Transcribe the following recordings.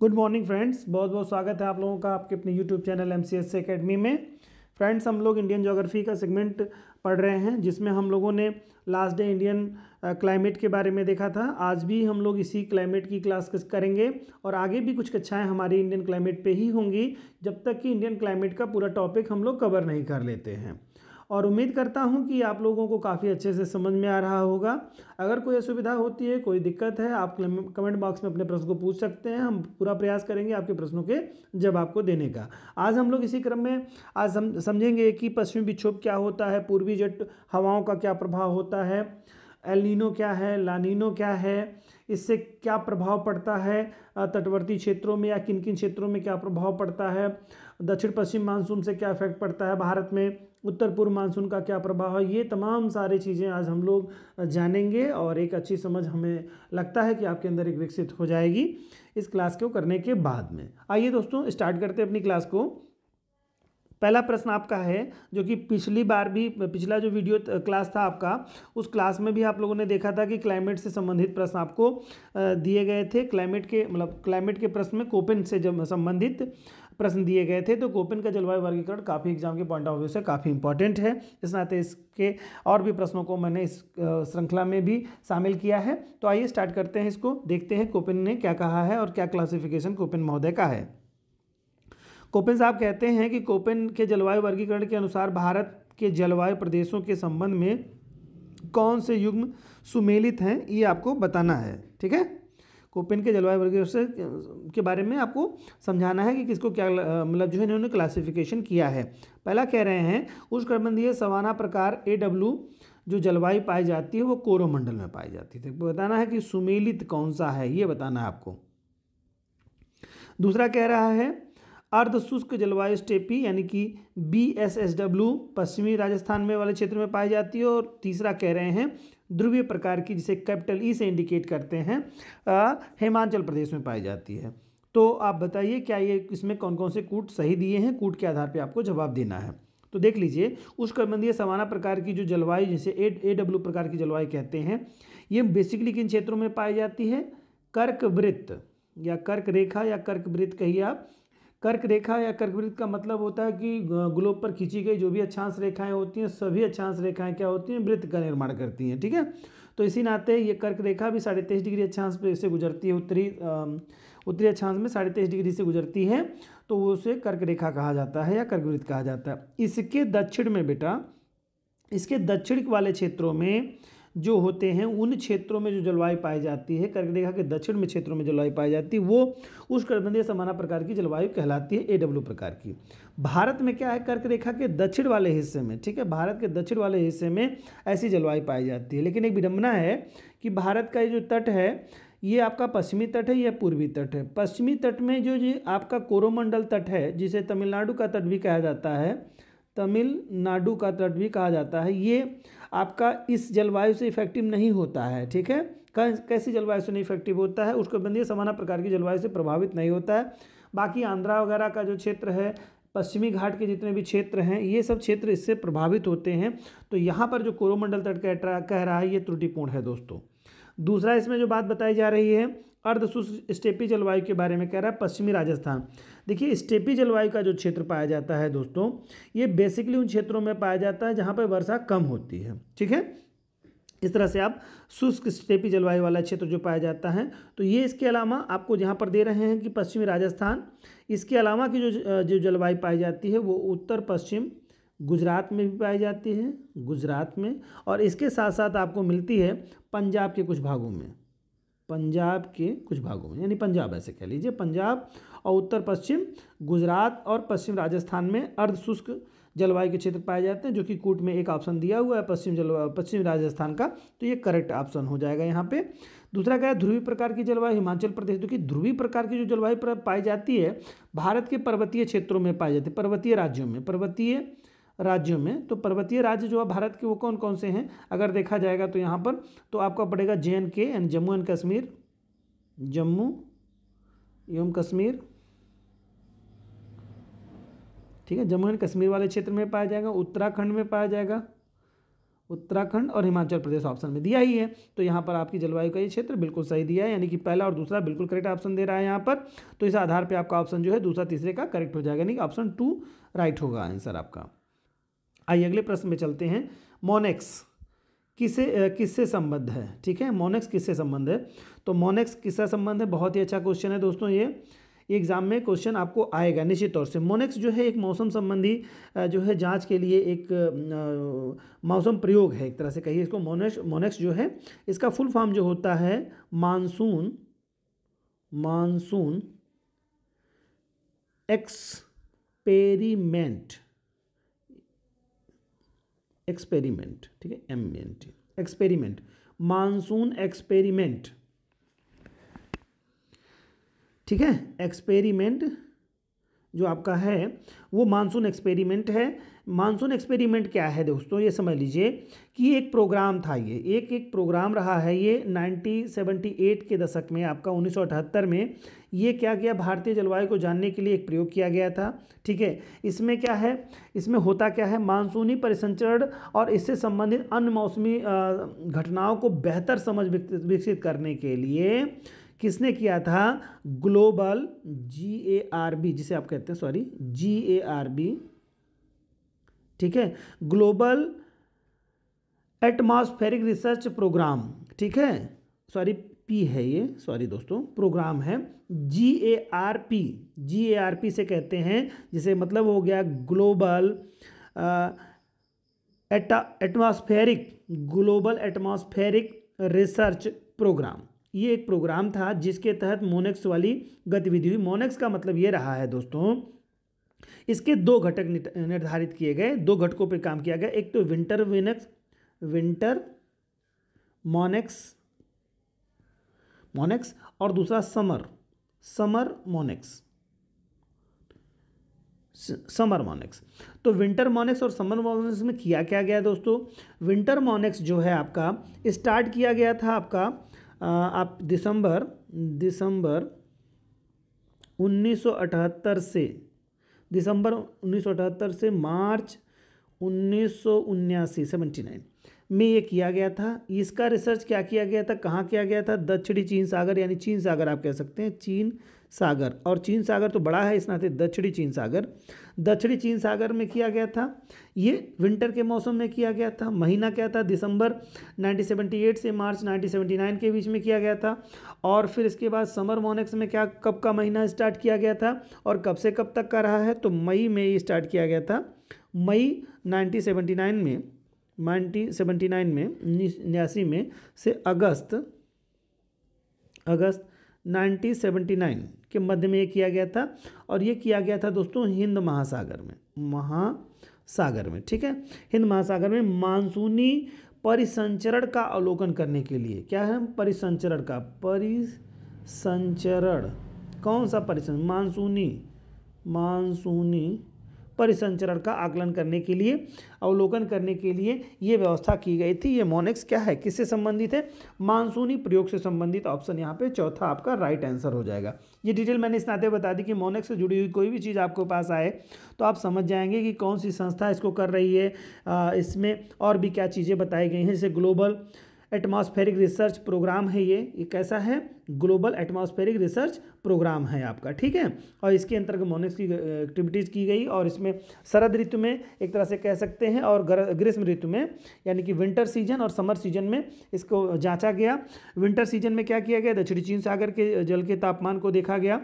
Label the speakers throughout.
Speaker 1: Good morning friends, बहुत बहुत स्वागत है आप लोगों का आपके अपने यूट्यूब चैनल MCSC एकेडमी में। फ्रेंड्स, हम लोग इंडियन ज्योग्राफी का सेगमेंट पढ़ रहे हैं जिसमें हम लोगों ने लास्ट डे इंडियन क्लाइमेट के बारे में देखा था। आज भी हम लोग इसी क्लाइमेट की क्लास करेंगे और आगे भी कुछ कक्षाएं हमारी इंडियन क्लाइमेट पे ही होंगी जब तक कि इंडियन क्लाइमेट का पूरा टॉपिक हम लोग कवर नहीं कर लेते हैं। और उम्मीद करता हूं कि आप लोगों को काफ़ी अच्छे से समझ में आ रहा होगा। अगर कोई असुविधा होती है, कोई दिक्कत है, आप कमेंट बॉक्स में अपने प्रश्न को पूछ सकते हैं। हम पूरा प्रयास करेंगे आपके प्रश्नों के जवाब को देने का। आज हम लोग इसी क्रम में आज समझेंगे कि पश्चिमी विक्षोभ क्या होता है, पूर्वी जेट हवाओं का क्या प्रभाव होता है, एल नीनो क्या है, ला नीनो क्या है, इससे क्या प्रभाव पड़ता है तटवर्ती क्षेत्रों में या किन किन क्षेत्रों में क्या प्रभाव पड़ता है, दक्षिण पश्चिम मानसून से क्या इफेक्ट पड़ता है भारत में, उत्तर पूर्व मानसून का क्या प्रभाव है। ये तमाम सारी चीज़ें आज हम लोग जानेंगे और एक अच्छी समझ हमें लगता है कि आपके अंदर एक विकसित हो जाएगी इस क्लास को करने के बाद में। आइए दोस्तों, स्टार्ट करते हैं अपनी क्लास को। पहला प्रश्न आपका है जो कि पिछला जो वीडियो क्लास था आपका, उस क्लास में भी आप लोगों ने देखा था कि क्लाइमेट से संबंधित प्रश्न आपको दिए गए थे। क्लाइमेट के प्रश्न में कोपेन से जब संबंधित प्रश्न दिए गए थे। तो कोपेन का जलवायु वर्गीकरण काफ़ी एग्जाम के पॉइंट ऑफ व्यू से काफ़ी इंपॉर्टेंट है। इस नाते इसके और भी प्रश्नों को मैंने इस श्रृंखला में भी शामिल किया है। तो आइए स्टार्ट करते हैं, इसको देखते हैं कोपेन ने क्या कहा है और क्या क्लासिफिकेशन कोपेन महोदय का है। कोपेन साहब कहते हैं कि कोपेन के जलवायु वर्गीकरण के अनुसार भारत के जलवायु प्रदेशों के संबंध में कौन से युग्म सुमेलित हैं, ये आपको बताना है। ठीक है, कोपेन के जलवायु वर्गीकरण के बारे में आपको समझाना है कि किसको क्या मतलब जो है इन्होंने क्लासिफिकेशन किया है। पहला कह रहे हैं उष्णकटिबंधीय सवाना प्रकार AW जो जलवायु पाई जाती है वो कोरोमंडल में पाई जाती है। तो बताना है कि सुमेलित कौन सा है, ये बताना है आपको। दूसरा कह रहा है अर्ध शुष्क जलवायु स्टेपी यानी कि BSSW पश्चिमी राजस्थान में वाले क्षेत्र में पाई जाती है। और तीसरा कह रहे हैं ध्रुवीय प्रकार की, जिसे कैपिटल E से इंडिकेट करते हैं, हिमाचल प्रदेश में पाई जाती है। तो आप बताइए क्या ये इसमें कौन कौन से कूट सही दिए हैं, कूट के आधार पर आपको जवाब देना है। तो देख लीजिए, उष्णकटिबंधीय सवाना प्रकार की जो जलवायु, जिसे AW प्रकार की जलवायु कहते हैं, ये बेसिकली किन क्षेत्रों में पाई जाती है? कर्क वृत्त या कर्क रेखा या कर्क वृत्त कहिए आप। कर्क रेखा या कर्क वृत्त का मतलब होता है कि ग्लोब पर खींची गई जो भी अक्षांश रेखाएं होती हैं, सभी अक्षांश रेखाएं क्या होती हैं? वृत्त का निर्माण करती हैं। ठीक है, तो इसी नाते ये कर्क रेखा भी 23.5 डिग्री अक्षांश पे से गुजरती है, उत्तरी अक्षांश में 23.5 डिग्री से गुजरती है, तो वो उसे कर्क रेखा कहा जाता है या कर्क वृत्त कहा जाता है। इसके दक्षिण में बेटा, इसके दक्षिण वाले क्षेत्रों में जो होते हैं, उन क्षेत्रों में जो जलवायु पाई जाती है, कर्क रेखा के दक्षिण में क्षेत्रों में जलवायु पाई जाती है, वो उष्णकटिबंधीय सवाना प्रकार की जलवायु कहलाती है, AW प्रकार की। भारत में क्या है? कर्क रेखा के दक्षिण वाले हिस्से में, ठीक है, भारत के दक्षिण वाले हिस्से में ऐसी जलवायु पाई जाती है। लेकिन एक विडंबना है कि भारत का ये जो तट है, ये आपका पश्चिमी तट है या पूर्वी तट है। पश्चिमी तट में जो ये आपका कोरोमंडल तट है, जिसे तमिलनाडु का तट भी कहा जाता है, तमिलनाडु का तट भी कहा जाता है, ये आपका इस जलवायु से इफेक्टिव नहीं होता है। ठीक है, कैसी जलवायु से नहीं इफेक्टिव होता है? उष्णकटिबंधीय सवाना प्रकार की जलवायु से प्रभावित नहीं होता है। बाकी आंध्रा वगैरह का जो क्षेत्र है, पश्चिमी घाट के जितने भी क्षेत्र हैं, ये सब क्षेत्र इससे प्रभावित होते हैं। तो यहाँ पर जो कोरोमंडल तट कह रहा है, ये त्रुटिपूर्ण है दोस्तों। दूसरा इसमें जो बात बताई जा रही है अर्धशुष्क स्टेपी जलवायु के बारे में कह रहा है पश्चिमी राजस्थान। देखिए, स्टेपी जलवायु का जो क्षेत्र पाया जाता है दोस्तों, ये बेसिकली उन क्षेत्रों में पाया जाता है जहाँ पर वर्षा कम होती है। ठीक है, इस तरह से आप शुष्क स्टेपी जलवायु वाला क्षेत्र जो पाया जाता है, तो ये इसके अलावा आपको जहाँ पर दे रहे हैं कि पश्चिमी राजस्थान, इसके अलावा की जो जलवायु पाई जाती है वो उत्तर पश्चिम गुजरात में भी पाई जाती है, गुजरात में, और इसके साथ साथ आपको मिलती है पंजाब के कुछ भागों में, पंजाब के कुछ भागों में, यानी पंजाब ऐसे कह लीजिए, पंजाब और उत्तर पश्चिम गुजरात और पश्चिम राजस्थान में अर्धशुष्क जलवायु के क्षेत्र पाए जाते हैं, जो कि कूट में एक ऑप्शन दिया हुआ है पश्चिम राजस्थान का, तो ये करेक्ट ऑप्शन हो जाएगा यहाँ पे। दूसरा क्या है? ध्रुवीय प्रकार की जलवायु हिमाचल प्रदेश। क्योंकि ध्रुवीय प्रकार की जो जलवायु पाई जाती है भारत के पर्वतीय क्षेत्रों में पाई जाती है, पर्वतीय राज्यों में। तो पर्वतीय राज्य जो है भारत के, वो कौन कौन से हैं अगर देखा जाएगा तो यहाँ पर तो आपका पड़ेगा JNK यानी जम्मू एंड कश्मीर, जम्मू एवं कश्मीर। ठीक है, जम्मू एंड कश्मीर वाले क्षेत्र में पाया जाएगा, उत्तराखंड में पाया जाएगा, उत्तराखंड और हिमाचल प्रदेश ऑप्शन में दिया ही है। तो यहाँ पर आपकी जलवायु का ये क्षेत्र बिल्कुल सही दिया है, यानी कि पहला और दूसरा बिल्कुल करेक्ट ऑप्शन दे रहा है यहाँ पर। तो इस आधार पर आपका ऑप्शन जो है दूसरा तीसरे का करेक्ट हो जाएगा, यानी कि ऑप्शन 2 राइट होगा आंसर आपका। आइए अगले प्रश्न में चलते हैं। मोनेक्स किससे संबद्ध है? ठीक है, मोनेक्स किससे संबंध है? तो मोनेक्स किससे संबंध है? बहुत ही अच्छा क्वेश्चन है दोस्तों, ये एग्जाम में क्वेश्चन आपको आएगा निश्चित तौर से। मोनेक्स जो है एक मौसम संबंधी जो है जांच के लिए एक मौसम प्रयोग है, एक तरह से कहिए इसको। मोनेक्स जो है इसका फुल फॉर्म जो होता है मानसून एक्सपेरिमेंट, ठीक है, MNT एक्सपेरिमेंट, मानसून एक्सपेरिमेंट, ठीक है। एक्सपेरिमेंट जो आपका है वो मानसून एक्सपेरिमेंट है। मानसून एक्सपेरिमेंट क्या है दोस्तों, ये समझ लीजिए कि एक प्रोग्राम था, ये एक प्रोग्राम रहा है। ये 1978 के दशक में आपका 1978 में ये क्या किया, भारतीय जलवायु को जानने के लिए एक प्रयोग किया गया था, ठीक है। इसमें क्या है, इसमें होता क्या है, मानसूनी परिसंचरण और इससे संबंधित अन्य मौसमी घटनाओं को बेहतर समझ विकसित करने के लिए किसने किया था, ग्लोबल GARB, जिसे आप कहते हैं GARB, ठीक है, ग्लोबल एटमॉस्फेरिक रिसर्च प्रोग्राम, ठीक है, P है ये, दोस्तों, प्रोग्राम है GARP से कहते हैं, जिसे मतलब हो गया ग्लोबल एटमॉस्फेरिक रिसर्च प्रोग्राम। ये एक प्रोग्राम था जिसके तहत मोनेक्स वाली गतिविधि हुई। मोनेक्स का मतलब ये रहा है दोस्तों, इसके 2 घटक निर्धारित किए गए, 2 घटकों पे काम किया गया। एक तो विंटर मोनेक्स और दूसरा समर मोनेक्स। तो विंटर मोनेक्स और समर मोनेक्स में किया क्या गया दोस्तों, विंटर मोनेक्स जो है आपका स्टार्ट किया गया था आपका आप दिसंबर 1978 से मार्च 1979 में ये किया गया था। इसका रिसर्च क्या किया गया था, कहाँ किया गया था, दक्षिणी चीन सागर, यानी चीन सागर आप कह सकते हैं, चीन सागर, और चीन सागर तो बड़ा है इस नाते दक्षिणी चीन सागर में किया गया था। ये विंटर के मौसम में किया गया था। महीना क्या था, दिसंबर 1978 से मार्च 1979 के बीच में किया गया था। और फिर इसके बाद समर मोनेक्स में क्या, कब का महीना स्टार्ट किया गया था और कब से कब तक का रहा है, तो मई में ये स्टार्ट किया गया था। मई 1979 में 1979 में से अगस्त 1979 के मध्य में ये किया गया था। और ये किया गया था दोस्तों हिंद महासागर में, ठीक है, हिंद महासागर में मानसूनी परिसंचरण का अवलोकन करने के लिए। क्या है, परिसंचरण, कौन सा परिसंचरण, मानसूनी परिसंचरण का आकलन करने के लिए, अवलोकन करने के लिए ये व्यवस्था की गई थी। ये मोनेक्स क्या है, किससे संबंधित है, मानसूनी प्रयोग से संबंधित। ऑप्शन यहाँ पे चौथा आपका राइट आंसर हो जाएगा। ये डिटेल मैंने इस नाते बता दी कि मोनेक्स से जुड़ी हुई कोई भी चीज़ आपके पास आए तो आप समझ जाएंगे कि कौन सी संस्था इसको कर रही है, इसमें और भी क्या चीज़ें बताई गई हैं। जैसे ग्लोबल एटमॉस्फेरिक रिसर्च प्रोग्राम है, ये कैसा है, ग्लोबल एटमॉस्फेरिक रिसर्च प्रोग्राम है आपका, ठीक है। और इसके अंतर्गत मोनेक्स की एक्टिविटीज़ की गई, और इसमें शरद ऋतु में एक तरह से कह सकते हैं, और ग्रीष्म ऋतु में यानी कि विंटर सीजन और समर सीजन में इसको जांचा गया। विंटर सीजन में क्या किया गया, दक्षिणी चीन सागर के जल के तापमान को देखा गया,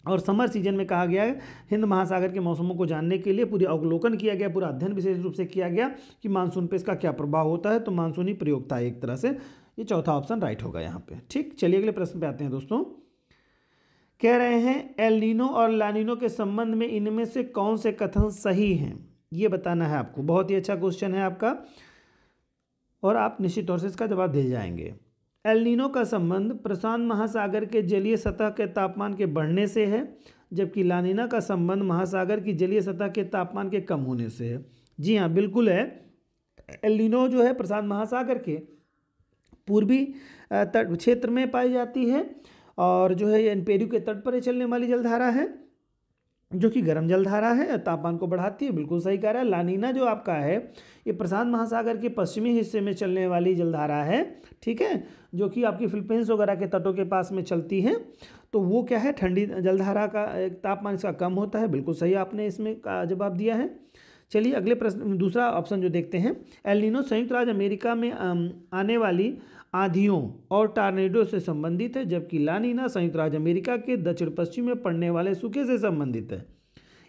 Speaker 1: और समर सीजन में कहा गया है हिंद महासागर के मौसमों को जानने के लिए पूरी अवलोकन किया गया, पूरा अध्ययन विशेष रूप से किया गया कि मानसून पे इसका क्या प्रभाव होता है। तो मानसूनी प्रयोग था एक तरह से, ये चौथा ऑप्शन राइट होगा यहाँ पे, ठीक। चलिए अगले प्रश्न पे आते हैं दोस्तों। कह रहे हैं एल नीनो और लानिनो के संबंध में इनमें से कौन से कथन सही हैं, ये बताना है आपको। बहुत ही अच्छा क्वेश्चन है आपका और आप निश्चित तौर से इसका जवाब दे जाएंगे। एल नीनो का संबंध प्रशांत महासागर के जलीय सतह के तापमान के बढ़ने से है, जबकि लानिना का संबंध महासागर की जलीय सतह के तापमान के कम होने से है। जी हाँ, बिल्कुल है। एल नीनो जो है प्रशांत महासागर के पूर्वी तट क्षेत्र में पाई जाती है, और जो है ये पेरू के तट पर चलने वाली जलधारा है। जो कि गर्म जलधारा है, तापमान को बढ़ाती है, बिल्कुल सही कह रहा है। लानीना जो आपका है ये प्रशांत महासागर के पश्चिमी हिस्से में चलने वाली जलधारा है, ठीक है, जो कि आपकी फिलीपींस वगैरह के तटों के पास में चलती है। तो वो क्या है, ठंडी जलधारा का तापमान इसका कम होता है, बिल्कुल सही आपने इसमें का जवाब दिया है। चलिए अगले प्रश्न, दूसरा ऑप्शन जो देखते हैं, एल नीनो संयुक्त राज्य अमेरिका में आने वाली आंधियों और टार्नेडो से संबंधित है, जबकि ला नीना संयुक्त राज्य अमेरिका के दक्षिण पश्चिम में पड़ने वाले सूखे से संबंधित है।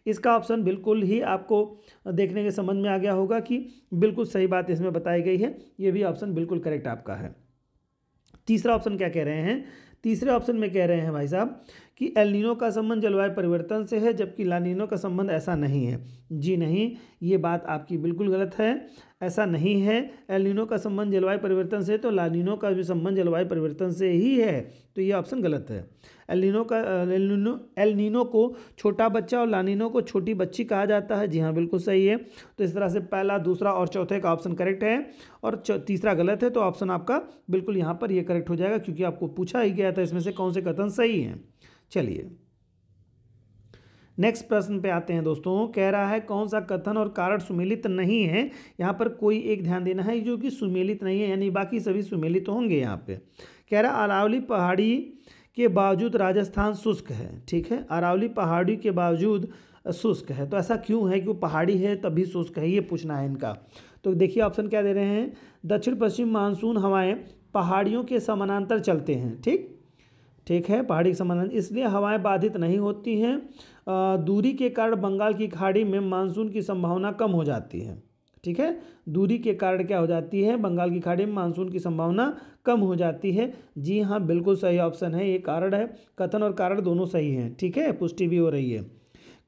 Speaker 1: इसका ऑप्शन बिल्कुल ही आपको देखने के समझ में आ गया होगा कि बिल्कुल सही बात इसमें बताई गई है, ये भी ऑप्शन बिल्कुल करेक्ट आपका है। तीसरा ऑप्शन क्या कह रहे हैं, तीसरे ऑप्शन में कह रहे हैं भाई साहब कि एल नीनो का संबंध जलवायु परिवर्तन से है, जबकि ला नीनो का संबंध ऐसा नहीं है। जी नहीं, ये बात आपकी बिल्कुल गलत है, ऐसा नहीं है। एल नीनो का संबंध जलवायु परिवर्तन से, तो ला नीनो का भी संबंध जलवायु परिवर्तन से ही है, तो ये ऑप्शन गलत है। एल नीनो को छोटा बच्चा और ला नीनो को छोटी बच्ची कहा जाता है, जी हाँ बिल्कुल सही है। तो इस तरह से पहला, दूसरा और चौथे का ऑप्शन करेक्ट है और तीसरा गलत है, तो ऑप्शन आपका बिल्कुल यहाँ पर ये करेक्ट हो जाएगा, क्योंकि आपको पूछा ही गया था इसमें से कौन से कथन सही हैं। चलिए नेक्स्ट प्रश्न पे आते हैं दोस्तों। कह रहा है कौन सा कथन और कारण सुमेलित नहीं है। यहाँ पर कोई एक ध्यान देना है जो कि सुमेलित नहीं है, यानी बाकी सभी सुमेलित होंगे। यहाँ पे कह रहा अरावली पहाड़ी के बावजूद राजस्थान शुष्क है, ठीक है, अरावली पहाड़ी के बावजूद शुष्क है, तो ऐसा क्यों है कि वो पहाड़ी है तभी शुष्क है, ये पूछना है इनका। तो देखिए ऑप्शन क्या दे रहे हैं, दक्षिण पश्चिम मानसून हवाएं पहाड़ियों के समानांतर चलते हैं, ठीक है, पहाड़ी के समानांतर, इसलिए हवाएं बाधित नहीं होती हैं। दूरी के कारण बंगाल की खाड़ी में मानसून की संभावना कम हो जाती है, ठीक है, दूरी के कारण क्या हो जाती है, बंगाल की खाड़ी में मानसून की संभावना कम हो जाती है। जी हाँ बिल्कुल सही ऑप्शन है, ये कारण है, कथन और कारण दोनों सही हैं, ठीक है, पुष्टि भी हो रही है।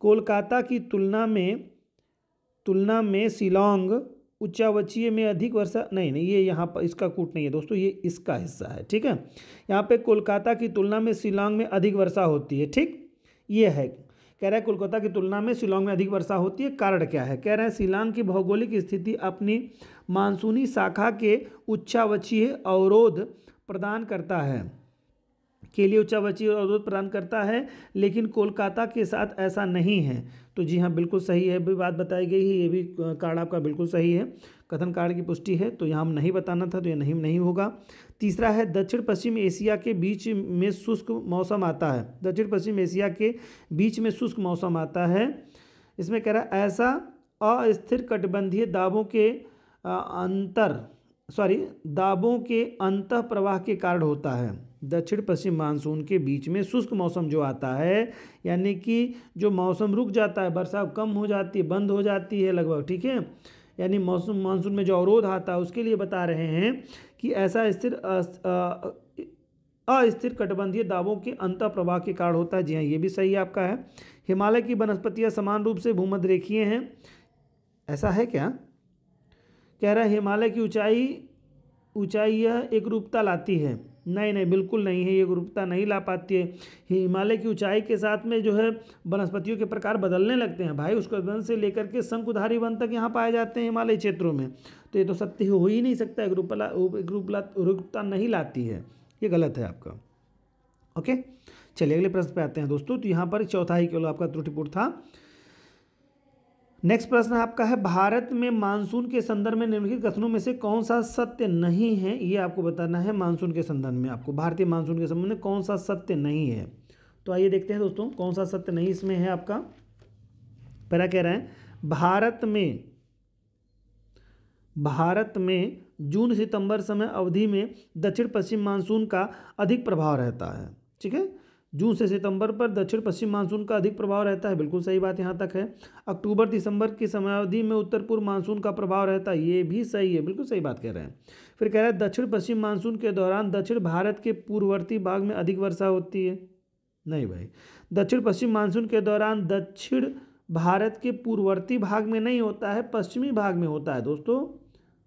Speaker 1: कोलकाता की तुलना में शिलोंग उच्चावचीय में अधिक वर्षा, नहीं ये यहाँ पर इसका कूट नहीं है दोस्तों, ये इसका हिस्सा है, ठीक है। यहाँ पे कोलकाता की तुलना में शिलोंग में अधिक वर्षा होती है, ठीक, ये है, कह रहा है कोलकाता की तुलना में शिलोंग में अधिक वर्षा होती है। कारण क्या है, कह रहे हैं शिलोंग की भौगोलिक स्थिति अपनी मानसूनी शाखा के उच्चावचीय अवरोध प्रदान करता है, के लिए उच्चावचीय अवरोध प्रदान करता है, लेकिन कोलकाता के साथ ऐसा नहीं है। तो जी हाँ बिल्कुल सही है, भी बात बताई गई है, ये भी कारण आपका बिल्कुल सही है, कथन कारण की पुष्टि है, तो यहाँ नहीं बताना था, तो ये नहीं होगा। तीसरा है दक्षिण पश्चिम एशिया के बीच में शुष्क मौसम आता है, दक्षिण पश्चिम एशिया के बीच में शुष्क मौसम आता है। इसमें कह रहा है ऐसा अस्थिर कटिबंधीय दाबों के अंत प्रवाह के कारण होता है। दक्षिण पश्चिम मानसून के बीच में शुष्क मौसम जो आता है, यानी कि जो मौसम रुक जाता है, वर्षा कम हो जाती है, बंद हो जाती है लगभग, ठीक है, यानी मानसून में जो अवरोध आता है उसके लिए बता रहे हैं कि ऐसा अस्थिर कटिबंधीय दाबों के अंत प्रवाह के कारण होता है। जी हाँ ये भी सही आपका है। हिमालय की वनस्पतियाँ समान रूप से भूमध्य रेखीय हैं, ऐसा है क्या, कह रहा है हिमालय की ऊंचाई यह एक रूपता लाती है, नहीं बिल्कुल नहीं है, ये रूपता नहीं ला पाती है। हिमालय की ऊंचाई के साथ में जो है वनस्पतियों के प्रकार बदलने लगते हैं भाई, उसके वन से लेकर के शंकुधारी वन तक यहाँ पाए जाते हैं हिमालय क्षेत्रों में, तो ये तो सत्य हो ही नहीं सकता, एक रूपता नहीं लाती है, ये गलत है आपका। ओके चलिए अगले प्रश्न पे आते हैं दोस्तों। तो यहाँ पर चौथा ही केवल आपका त्रुटिपूर्ण था। नेक्स्ट प्रश्न आपका है भारत में मानसून के संदर्भ में निम्नलिखित कथनों में से कौन सा सत्य नहीं है, ये आपको बताना है। मानसून के संदर्भ में आपको भारतीय मानसून के संबंध में कौन सा सत्य नहीं है, तो आइए देखते हैं दोस्तों कौन सा सत्य नहीं इसमें है आपका। पहला कह रहे हैं भारत में जून सितंबर समय अवधि में दक्षिण पश्चिम मानसून का अधिक प्रभाव रहता है, ठीक है, जून से सितंबर पर दक्षिण पश्चिम मानसून का अधिक प्रभाव रहता है, बिल्कुल सही बात यहाँ तक है। अक्टूबर दिसंबर की समयावधि में उत्तर पूर्व मानसून का प्रभाव रहता है, ये भी सही है, बिल्कुल सही बात कह रहे हैं। फिर कह रहा है दक्षिण पश्चिम मानसून के दौरान दक्षिण भारत के पूर्ववर्ती भाग में अधिक वर्षा होती है, नहीं भाई, दक्षिण पश्चिम मानसून के दौरान दक्षिण भारत के पूर्ववर्ती भाग में नहीं होता है, पश्चिमी भाग में होता है दोस्तों,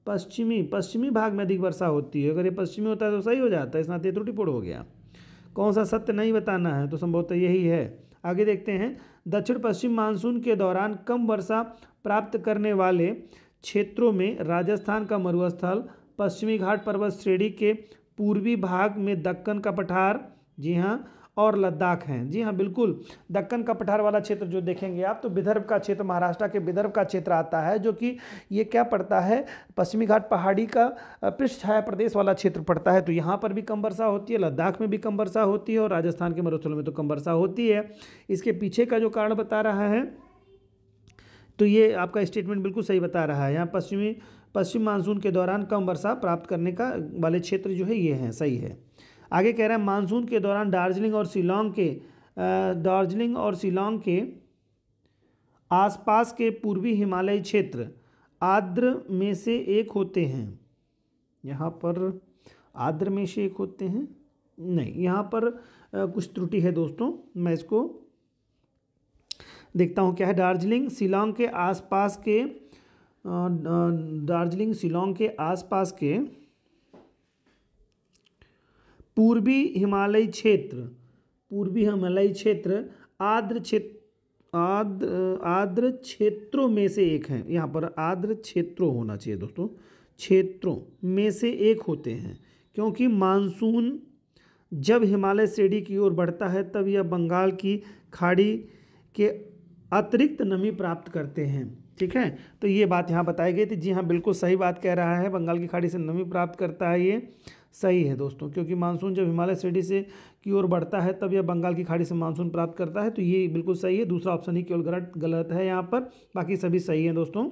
Speaker 1: पश्चिमी भाग में अधिक वर्षा होती है। अगर ये पश्चिमी होता है तो सही हो जाता है, इस नाते त्रुटिपूर्ण हो गया। कौन सा सत्य नहीं बताना है, तो संभवतः यही है। आगे देखते हैं दक्षिण पश्चिम मानसून के दौरान कम वर्षा प्राप्त करने वाले क्षेत्रों में राजस्थान का मरुस्थल, पश्चिमी घाट पर्वत श्रेणी के पूर्वी भाग में दक्कन का पठार, जी हाँ, और लद्दाख हैं। जी हाँ बिल्कुल, दक्कन का पठार वाला क्षेत्र जो देखेंगे आप तो विदर्भ का क्षेत्र, महाराष्ट्र के विदर्भ का क्षेत्र आता है, जो कि ये क्या पड़ता है, पश्चिमी घाट पहाड़ी का पृष्ठ छाया प्रदेश वाला क्षेत्र पड़ता है। तो यहाँ पर भी कम वर्षा होती है, लद्दाख में भी कम वर्षा होती है और राजस्थान के मरुस्थलों में तो कम वर्षा होती है। इसके पीछे का जो कारण बता रहा है, तो ये आपका स्टेटमेंट बिल्कुल सही बता रहा है। यहाँ पश्चिम मानसून के दौरान कम वर्षा प्राप्त करने का वाले क्षेत्र जो है ये हैं, सही है। आगे कह रहा है मानसून के दौरान दार्जिलिंग और शिलोंग के आसपास के पूर्वी हिमालयी क्षेत्र आर्द्र में से एक होते हैं। यहाँ पर आर्द्र में से एक होते हैं नहीं, यहाँ पर कुछ त्रुटि है दोस्तों, मैं इसको देखता हूँ क्या है। दार्जिलिंग शिलोंग के आसपास के पूर्वी हिमालयी क्षेत्र आर्द्र क्षेत्रों में से एक हैं। यहाँ पर आर्द्र क्षेत्रों होना चाहिए दोस्तों, क्षेत्रों में से एक होते हैं, क्योंकि मानसून जब हिमालय श्रेणी की ओर बढ़ता है तब यह बंगाल की खाड़ी के अतिरिक्त नमी प्राप्त करते हैं। ठीक है, तो ये बात यहाँ बताई गई थी। जी हाँ बिल्कुल सही बात कह रहा है, बंगाल की खाड़ी से नमी प्राप्त करता है, ये सही है दोस्तों, क्योंकि मानसून जब हिमालय श्रेणी से की ओर बढ़ता है तब यह बंगाल की खाड़ी से मानसून प्राप्त करता है। तो ये बिल्कुल सही है, दूसरा ऑप्शन ही केवल गलत है यहाँ पर, बाकी सभी सही हैं दोस्तों।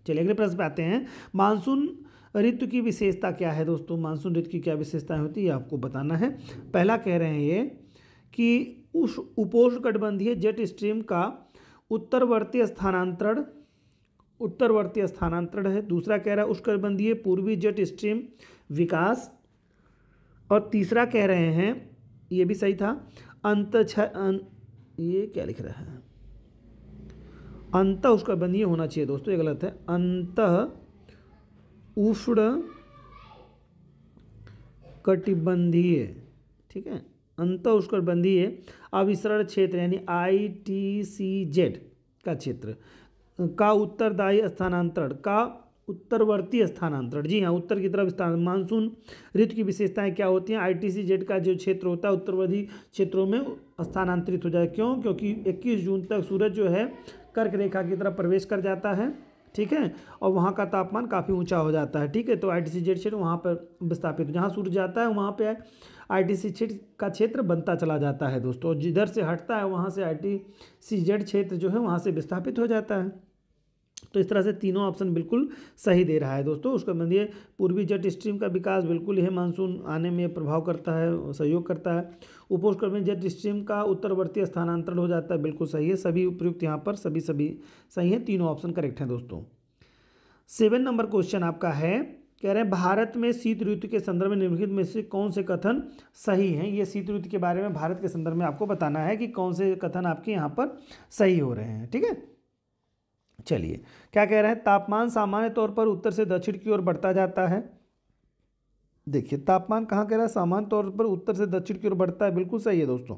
Speaker 1: चलिए अगले प्रश्न पे आते हैं। मानसून ऋतु की विशेषता क्या है दोस्तों? मानसून ऋतु की क्या विशेषताएं होती है आपको बताना है। पहला कह रहे हैं ये कि उस उपोष्णकटिबंधीय जेट स्ट्रीम का उत्तरवर्ती स्थानांतरण है। दूसरा कह रहा है उष्णकटिबंधीय पूर्वी जेट स्ट्रीम विकास, और तीसरा कह रहे हैं, ये भी सही था, ये क्या लिख रहा है, अंत उष्णकटिबंधीय होना चाहिए दोस्तों, ये गलत है, अंत उष्ण कटिबंधीय। ठीक है, अंत उष्णकटिबंधीय अविसरण क्षेत्र यानी ITCZ का क्षेत्र का उत्तरवर्ती स्थानांतरण। जी हाँ, उत्तर की तरफ स्थान। मानसून ऋतु की विशेषताएं क्या होती हैं? ITCZ का जो क्षेत्र होता है उत्तरवर्ती क्षेत्रों में स्थानांतरित हो जाए। क्यों? क्योंकि 21 जून तक सूरज जो है कर्क रेखा की तरफ प्रवेश कर जाता है। ठीक है, और वहाँ का तापमान काफ़ी ऊंचा हो जाता है। ठीक है, तो ITCZ क्षेत्र वहाँ पर विस्थापित, जहाँ सूर्य जाता है वहाँ पे ITCZ का क्षेत्र बनता चला जाता है दोस्तों, जिधर से हटता है वहाँ से ITCZ क्षेत्र जो है वहाँ से विस्थापित हो जाता है। तो इस तरह से तीनों ऑप्शन बिल्कुल सही दे रहा है दोस्तों। उसका मतलब पूर्वी जेट स्ट्रीम का विकास बिल्कुल यह मानसून आने में प्रभाव करता है, सहयोग करता है। उपोष्णकटिबंधीय जेट स्ट्रीम का उत्तरवर्ती स्थानांतरण हो जाता है, बिल्कुल सही है। सभी उपयुक्त यहाँ पर सभी सही हैं, तीनों ऑप्शन करेक्ट हैं दोस्तों। 7 नंबर क्वेश्चन आपका है, कह रहे हैं भारत में शीत ऋतु के संदर्भ में निम्नलिखित में से कौन से कथन सही हैं? ये शीत ऋतु के बारे में भारत के संदर्भ में आपको बताना है कि कौन से कथन आपके यहाँ पर सही हो रहे हैं। ठीक है, चलिए क्या कह रहे हैं, तापमान सामान्य तौर पर उत्तर से दक्षिण की ओर बढ़ता जाता है। देखिए तापमान कहाँ कह रहा है, सामान्य तौर पर उत्तर से दक्षिण की ओर बढ़ता है, बिल्कुल सही है दोस्तों।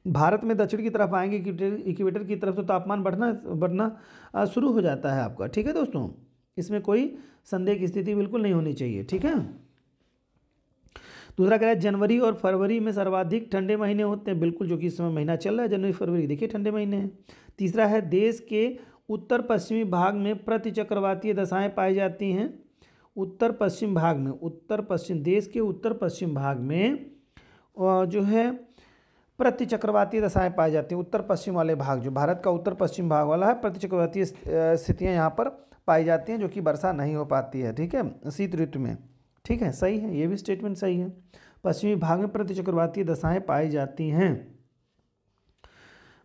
Speaker 1: भारत में दक्षिण की तरफ आएंगे इक्वेटर की तरफ तो तापमान बढ़ना शुरू हो जाता है आपका। ठीक है दोस्तों, इसमें कोई संदेह की स्थिति बिल्कुल नहीं होनी चाहिए। ठीक है, दूसरा कह रहा है जनवरी और फरवरी में सर्वाधिक ठंडे महीने होते हैं, बिल्कुल, जो कि इस समय महीना चल रहा है जनवरी फरवरी, देखिए ठंडे महीने हैं। तीसरा है देश के उत्तर पश्चिमी भाग में प्रतिचक्रवातीय दशाएं पाई जाती हैं। देश के उत्तर पश्चिम भाग में जो है प्रतिचक्रवातीय दशाएं पाई जाती हैं। उत्तर पश्चिम वाले भाग, जो भारत का उत्तर पश्चिम भाग वाला है, प्रतिचक्रवातीय स्थितियाँ यहाँ पर पाई जाती हैं, जो कि वर्षा नहीं हो पाती है। ठीक है, शीत ऋतु में। ठीक है, सही है, ये भी स्टेटमेंट सही है। पश्चिमी भाग में प्रतिचक्रवातीय दशाएं पाई जाती हैं,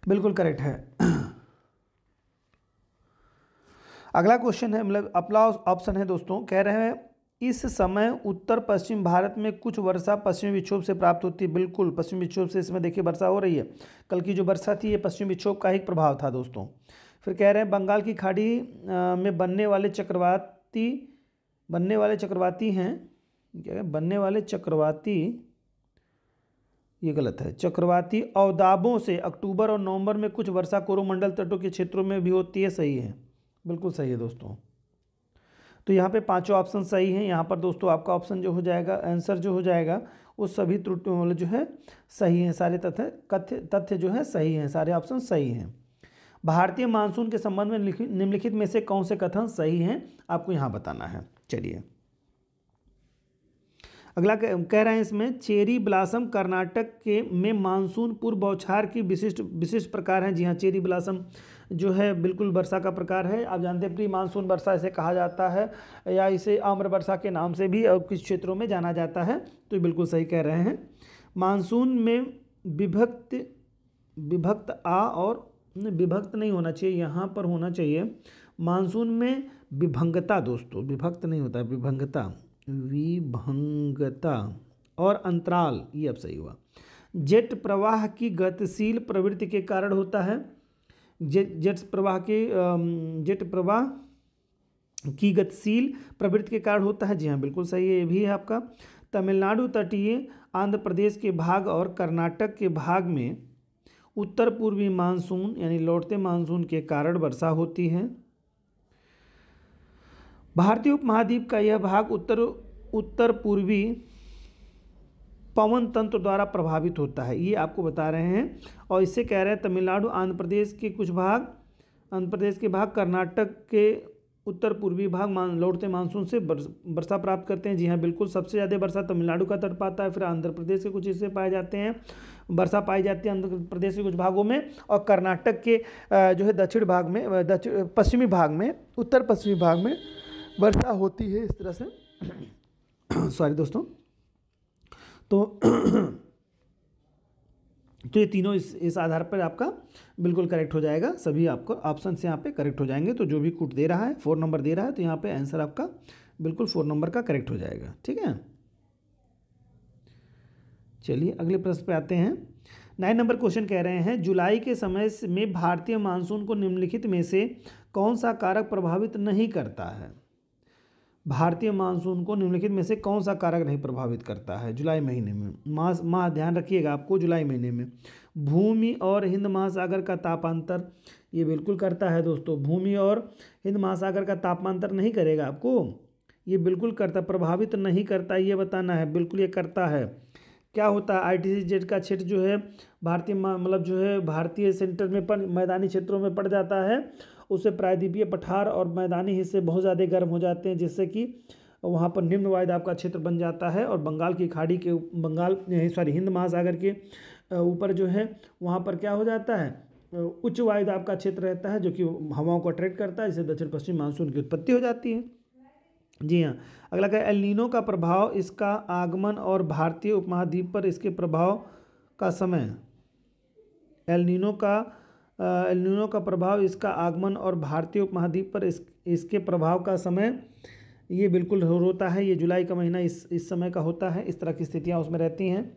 Speaker 1: बिल्कुल करेक्ट है। अगला क्वेश्चन है, मतलब अगला ऑप्शन है दोस्तों, कह रहे हैं इस समय उत्तर पश्चिम भारत में कुछ वर्षा पश्चिमी विक्षोभ से प्राप्त होती है। बिल्कुल, पश्चिमी विक्षोभ से इसमें देखिए वर्षा हो रही है। कल की जो वर्षा थी ये पश्चिमी विक्षोभ का ही प्रभाव था दोस्तों। फिर कह रहे हैं बंगाल की खाड़ी में बनने वाले चक्रवाती, ये गलत है, चक्रवाती अवदाबों से अक्टूबर और नवंबर में कुछ वर्षा कोरोमंडल तटों के क्षेत्रों में भी होती है। सही है, बिल्कुल सही है दोस्तों। तो यहाँ पे पांचों ऑप्शन सही हैं। यहाँ पर दोस्तों आपका ऑप्शन जो हो जाएगा, आंसर जो हो जाएगा वो सभी त्रुटि मतलब जो है सही हैं, सारे तथ्य जो है सही हैं, सारे ऑप्शन सही हैं। भारतीय मानसून के संबंध में निम्नलिखित में से कौन से कथन सही हैं, आपको यहाँ बताना है। चलिए अगला कह रहे हैं इसमें, चेरी ब्लॉसम कर्नाटक के में मानसून पूर्व बौछार की विशिष्ट प्रकार हैं। जी हाँ, चेरी ब्लॉसम जो है बिल्कुल वर्षा का प्रकार है। आप जानते हैं प्री मानसून वर्षा इसे कहा जाता है, या इसे आम्र वर्षा के नाम से भी और कुछ क्षेत्रों में जाना जाता है। तो बिल्कुल सही कह रहे हैं। मानसून में विभक्त और विभक्त नहीं होना चाहिए, यहाँ पर होना चाहिए मानसून में विभंगता। दोस्तों विभक्त नहीं होता, विभंगता और अंतराल, ये अब सही हुआ। जेट प्रवाह की गतिशील प्रवृत्ति के कारण होता है। जेट प्रवाह की गतिशील प्रवृत्ति के कारण होता है। जी हाँ बिल्कुल सही है, ये भी है आपका। तमिलनाडु तटीय आंध्र प्रदेश के भाग और कर्नाटक के भाग में उत्तर पूर्वी मानसून यानी लौटते मानसून के कारण वर्षा होती है। भारतीय उपमहाद्वीप का यह भाग उत्तर पूर्वी पवन तंत्र द्वारा प्रभावित होता है, ये आपको बता रहे हैं। और इससे कह रहे हैं तमिलनाडु आंध्र प्रदेश के कुछ भाग, आंध्र प्रदेश के भाग कर्नाटक के उत्तर पूर्वी भाग लौटते मानसून से वर्षा प्राप्त करते हैं। जी हाँ बिल्कुल, सबसे ज़्यादा वर्षा तमिलनाडु का तट पाता है, फिर आंध्र प्रदेश के कुछ हिस्से पाए जाते हैं, वर्षा पाई जाती है आंध्र प्रदेश के कुछ भागों में, और कर्नाटक के जो है दक्षिण भाग में, पश्चिमी भाग में, उत्तर पश्चिमी भाग में वर्षा होती है। इस तरह से सॉरी दोस्तों, तो ये तीनों इस आधार पर आपका बिल्कुल करेक्ट हो जाएगा। सभी आपको ऑप्शन से यहाँ पे करेक्ट हो जाएंगे। तो जो भी कूट दे रहा है 4 नंबर दे रहा है, तो यहाँ पे आंसर आपका बिल्कुल 4 नंबर का करेक्ट हो जाएगा। ठीक है, चलिए अगले प्रश्न पे आते हैं। 9 नंबर क्वेश्चन कह रहे हैं, जुलाई के समय में भारतीय मानसून को निम्नलिखित में से कौन सा कारक प्रभावित नहीं करता है। भारतीय मानसून को निम्नलिखित में से कौन सा कारक नहीं प्रभावित करता है जुलाई महीने में। माह ध्यान रखिएगा आपको, जुलाई महीने में भूमि और हिंद महासागर का तापांतर, ये बिल्कुल करता है दोस्तों। भूमि और हिंद महासागर का तापांतर नहीं करेगा आपको, ये बिल्कुल करता, प्रभावित नहीं करता, ये बताना है। बिल्कुल ये करता है। क्या होता है, ITC-Z का क्षेत्र जो है भारतीय मतलब जो है भारतीय सेंटर में मैदानी क्षेत्रों में पड़ जाता है, उससे प्रायद्वीपीय पठार और मैदानी हिस्से बहुत ज़्यादा गर्म हो जाते हैं, जिससे कि वहाँ पर निम्न वायुदाब का क्षेत्र बन जाता है। और बंगाल की खाड़ी के हिंद महासागर के ऊपर जो है वहाँ पर क्या हो जाता है, उच्च वायुदाब का क्षेत्र रहता है, जो कि हवाओं को अट्रैक्ट करता है, इससे दक्षिण पश्चिम मानसून की उत्पत्ति हो जाती है। जी हाँ, अगला क्या है, एल नीनो का प्रभाव, इसका आगमन और भारतीय उपमहाद्वीप पर इसके प्रभाव का समय। एल नीनो का प्रभाव, इसका आगमन और भारतीय उपमहाद्वीप पर इसके प्रभाव का समय, ये बिल्कुल होता है। ये जुलाई का महीना इस समय का होता है, इस तरह की स्थितियाँ उसमें रहती हैं।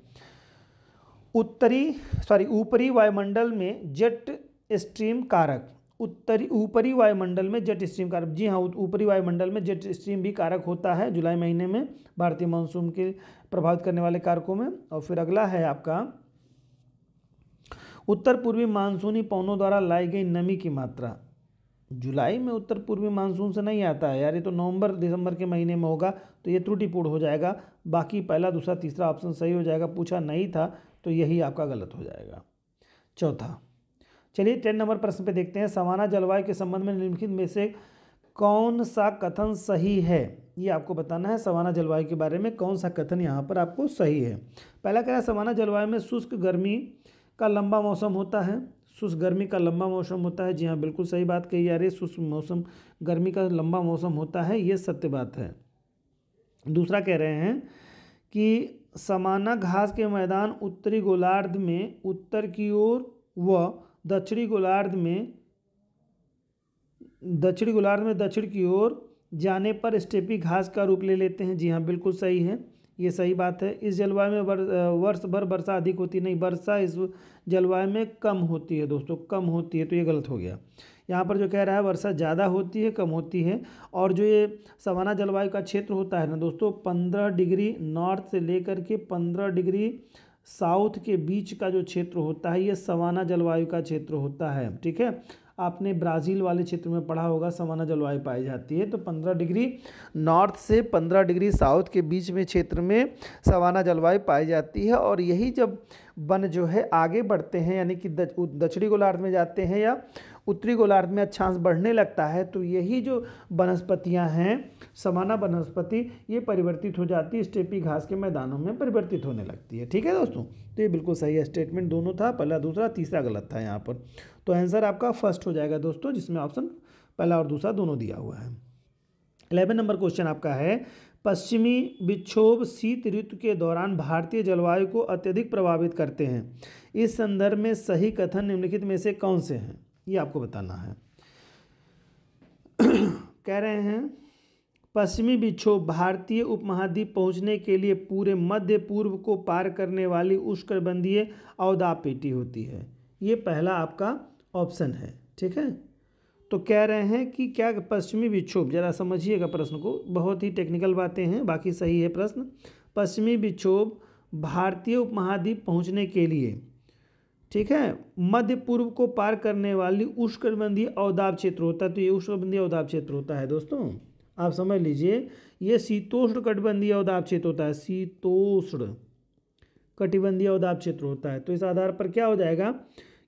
Speaker 1: ऊपरी वायुमंडल में जेट स्ट्रीम कारक, ऊपरी वायुमंडल में जेट स्ट्रीम कारक, जी हाँ ऊपरी वायुमंडल में जेट स्ट्रीम भी कारक होता है जुलाई महीने में भारतीय मानसून के प्रभावित करने वाले कारकों में। और फिर अगला है आपका, उत्तर पूर्वी मानसूनी पवनों द्वारा लाई गई नमी की मात्रा। जुलाई में उत्तर पूर्वी मानसून से नहीं आता है यार, ये तो नवंबर दिसंबर के महीने में होगा, तो ये त्रुटिपूर्ण हो जाएगा। बाकी पहला दूसरा तीसरा ऑप्शन सही हो जाएगा, पूछा नहीं था तो यही आपका गलत हो जाएगा। चौथा, चलिए 10 नंबर प्रश्न पे देखते हैं, सवाना जलवायु के संबंध में निम्नलिखित में से कौन सा कथन सही है, ये आपको बताना है। सवाना जलवायु के बारे में कौन सा कथन यहाँ पर आपको सही है। पहला कह रहा है, सवाना जलवायु में शुष्क गर्मी का लंबा मौसम होता है। शुष्क गर्मी का लंबा मौसम होता है, जी हाँ बिल्कुल सही बात कही जा रही है, शुष्क मौसम गर्मी का लंबा मौसम होता है, ये सत्य बात है। दूसरा कह रहे हैं कि समाना घास के मैदान उत्तरी गोलार्ध में उत्तर की ओर व दक्षिणी गोलार्ध में दक्षिण की ओर जाने पर स्टेपी घास का रूप ले लेते हैं। जी हाँ बिल्कुल सही है, ये सही बात है। इस जलवायु में वर्ष भर वर्षा अधिक होती नहीं, वर्षा इस जलवायु में कम होती है दोस्तों, कम होती है, तो ये गलत हो गया। यहाँ पर जो कह रहा है वर्षा ज़्यादा होती है कम होती है। और जो ये सवाना जलवायु का क्षेत्र होता है ना दोस्तों, 15 डिग्री नॉर्थ से लेकर के 15 डिग्री साउथ के बीच का जो क्षेत्र होता है, ये सवाना जलवायु का क्षेत्र होता है। ठीक है, आपने ब्राज़ील वाले क्षेत्र में पढ़ा होगा सवाना जलवायु पाई जाती है। तो 15 डिग्री नॉर्थ से 15 डिग्री साउथ के बीच में क्षेत्र में सवाना जलवायु पाई जाती है। और यही जब वन जो है आगे बढ़ते हैं यानी कि दक्षिणी गोलार्ध में जाते हैं या उत्तरी गोलार्ध में अक्षांश बढ़ने लगता है तो यही जो वनस्पतियां हैं सवाना वनस्पति ये परिवर्तित हो जाती है, स्टेपी घास के मैदानों में परिवर्तित होने लगती है। ठीक है दोस्तों, तो ये बिल्कुल सही है, स्टेटमेंट दोनों था, पहला दूसरा, तीसरा गलत था यहाँ पर। तो आंसर आपका फर्स्ट हो जाएगा दोस्तों, जिसमें ऑप्शन पहला और दूसरा दोनों दिया हुआ है। 11 नंबर क्वेश्चन आपका है, पश्चिमी विक्षोभ शीत ऋतु के दौरान भारतीय जलवायु को अत्यधिक प्रभावित करते हैं। इस संदर्भ में सही कथन निम्नलिखित में से कौन से हैं, ये आपको बताना है। कह रहे हैं पश्चिमी विक्षोभ भारतीय उपमहाद्वीप पहुंचने के लिए पूरे मध्य पूर्व को पार करने वाली उष्णकटिबंधीय अवदाब पेटी होती है। ये पहला आपका ऑप्शन है। ठीक है, तो कह रहे हैं कि क्या पश्चिमी विक्षोभ, जरा समझिएगा प्रश्न को, बहुत ही टेक्निकल बातें हैं, बाकी सही है प्रश्न। पश्चिमी विक्षोभ भारतीय उपमहाद्वीप पहुंचने के लिए, ठीक है, मध्य पूर्व को पार करने वाली उष्णकटिबंधीय अवदाब क्षेत्र होता है। तो ये उष्णकटिबंधीय अवदाब क्षेत्र होता है दोस्तों, आप समझ लीजिए, ये शीतोष्ण कटिबंधीय अवदाब क्षेत्र होता है, शीतोष्ण कटिबंधीय अवदाब क्षेत्र होता है। तो इस आधार पर क्या हो जाएगा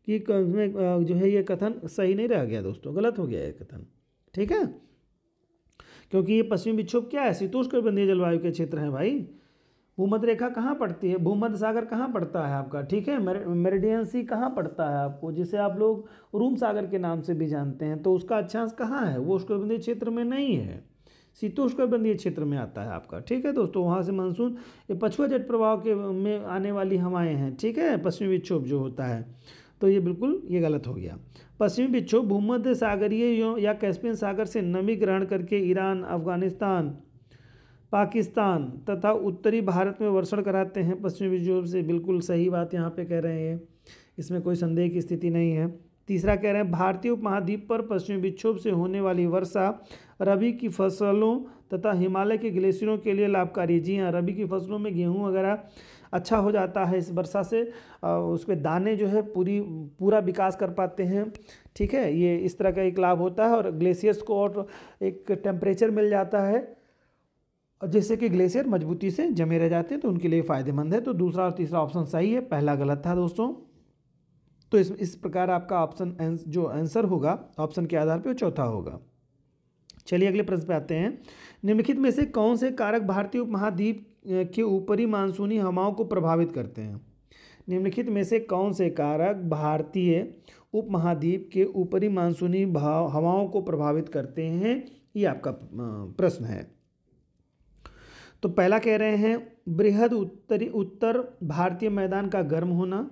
Speaker 1: कि जो है ये कथन सही नहीं रह गया दोस्तों, गलत हो गया ये कथन। ठीक है, क्योंकि ये पश्चिमी विक्षोभ क्या है, शीतोष्ण कटिबंधीय जलवायु के क्षेत्र हैं भाई। भूमध्य रेखा कहाँ पड़ती है, भूमध्य सागर कहाँ पड़ता है आपका, ठीक है, मेरिडियन सी कहाँ पड़ता है आपको, जिसे आप लोग रूम सागर के नाम से भी जानते हैं, तो उसका अक्षांश कहाँ है, वो उष्णकटिबंधीय क्षेत्र में नहीं है, शीतोष्णकटिबंधीय क्षेत्र में आता है आपका। ठीक है दोस्तों, वहाँ से मानसून ये पछुआ जेट प्रभाव के में आने वाली हवाएं हैं। ठीक है, पश्चिमी विक्षोभ जो होता है, तो ये बिल्कुल ये गलत हो गया। पश्चिमी विक्षोभ भूमध्य सागरीय या कैस्पियन सागर से नमी ग्रहण करके ईरान, अफगानिस्तान, पाकिस्तान तथा उत्तरी भारत में वर्षण कराते हैं पश्चिमी विक्षोभ से। बिल्कुल सही बात यहाँ पे कह रहे हैं, इसमें कोई संदेह की स्थिति नहीं है। तीसरा कह रहे हैं भारतीय उपमहाद्वीप पर पश्चिमी विक्षोभ से होने वाली वर्षा रबी की फसलों तथा हिमालय के ग्लेशियरों के लिए लाभकारी। जी हाँ, रबी की फसलों में गेहूँ वगैरह अच्छा हो जाता है इस वर्षा से, उसके दाने जो है पूरा विकास कर पाते हैं। ठीक है, ये इस तरह का एक लाभ होता है। और ग्लेशियर्स को और एक टेम्परेचर मिल जाता है जिससे कि ग्लेशियर मजबूती से जमे रह जाते हैं, तो उनके लिए फ़ायदेमंद है। तो दूसरा और तीसरा ऑप्शन सही है, पहला गलत था दोस्तों। तो इस प्रकार आपका ऑप्शन जो आंसर होगा ऑप्शन के आधार पर वो चौथा होगा। चलिए अगले प्रश्न पे आते हैं। निम्नलिखित में से कौन से कारक भारतीय उपमहाद्वीप के ऊपरी मानसूनी हवाओं को प्रभावित करते हैं। निम्नलिखित में से कौन से कारक भारतीय उपमहाद्वीप के ऊपरी मानसूनी हवाओं को प्रभावित करते हैं, ये आपका प्रश्न है। तो पहला कह रहे हैं बृहद उत्तर भारतीय मैदान का गर्म होना,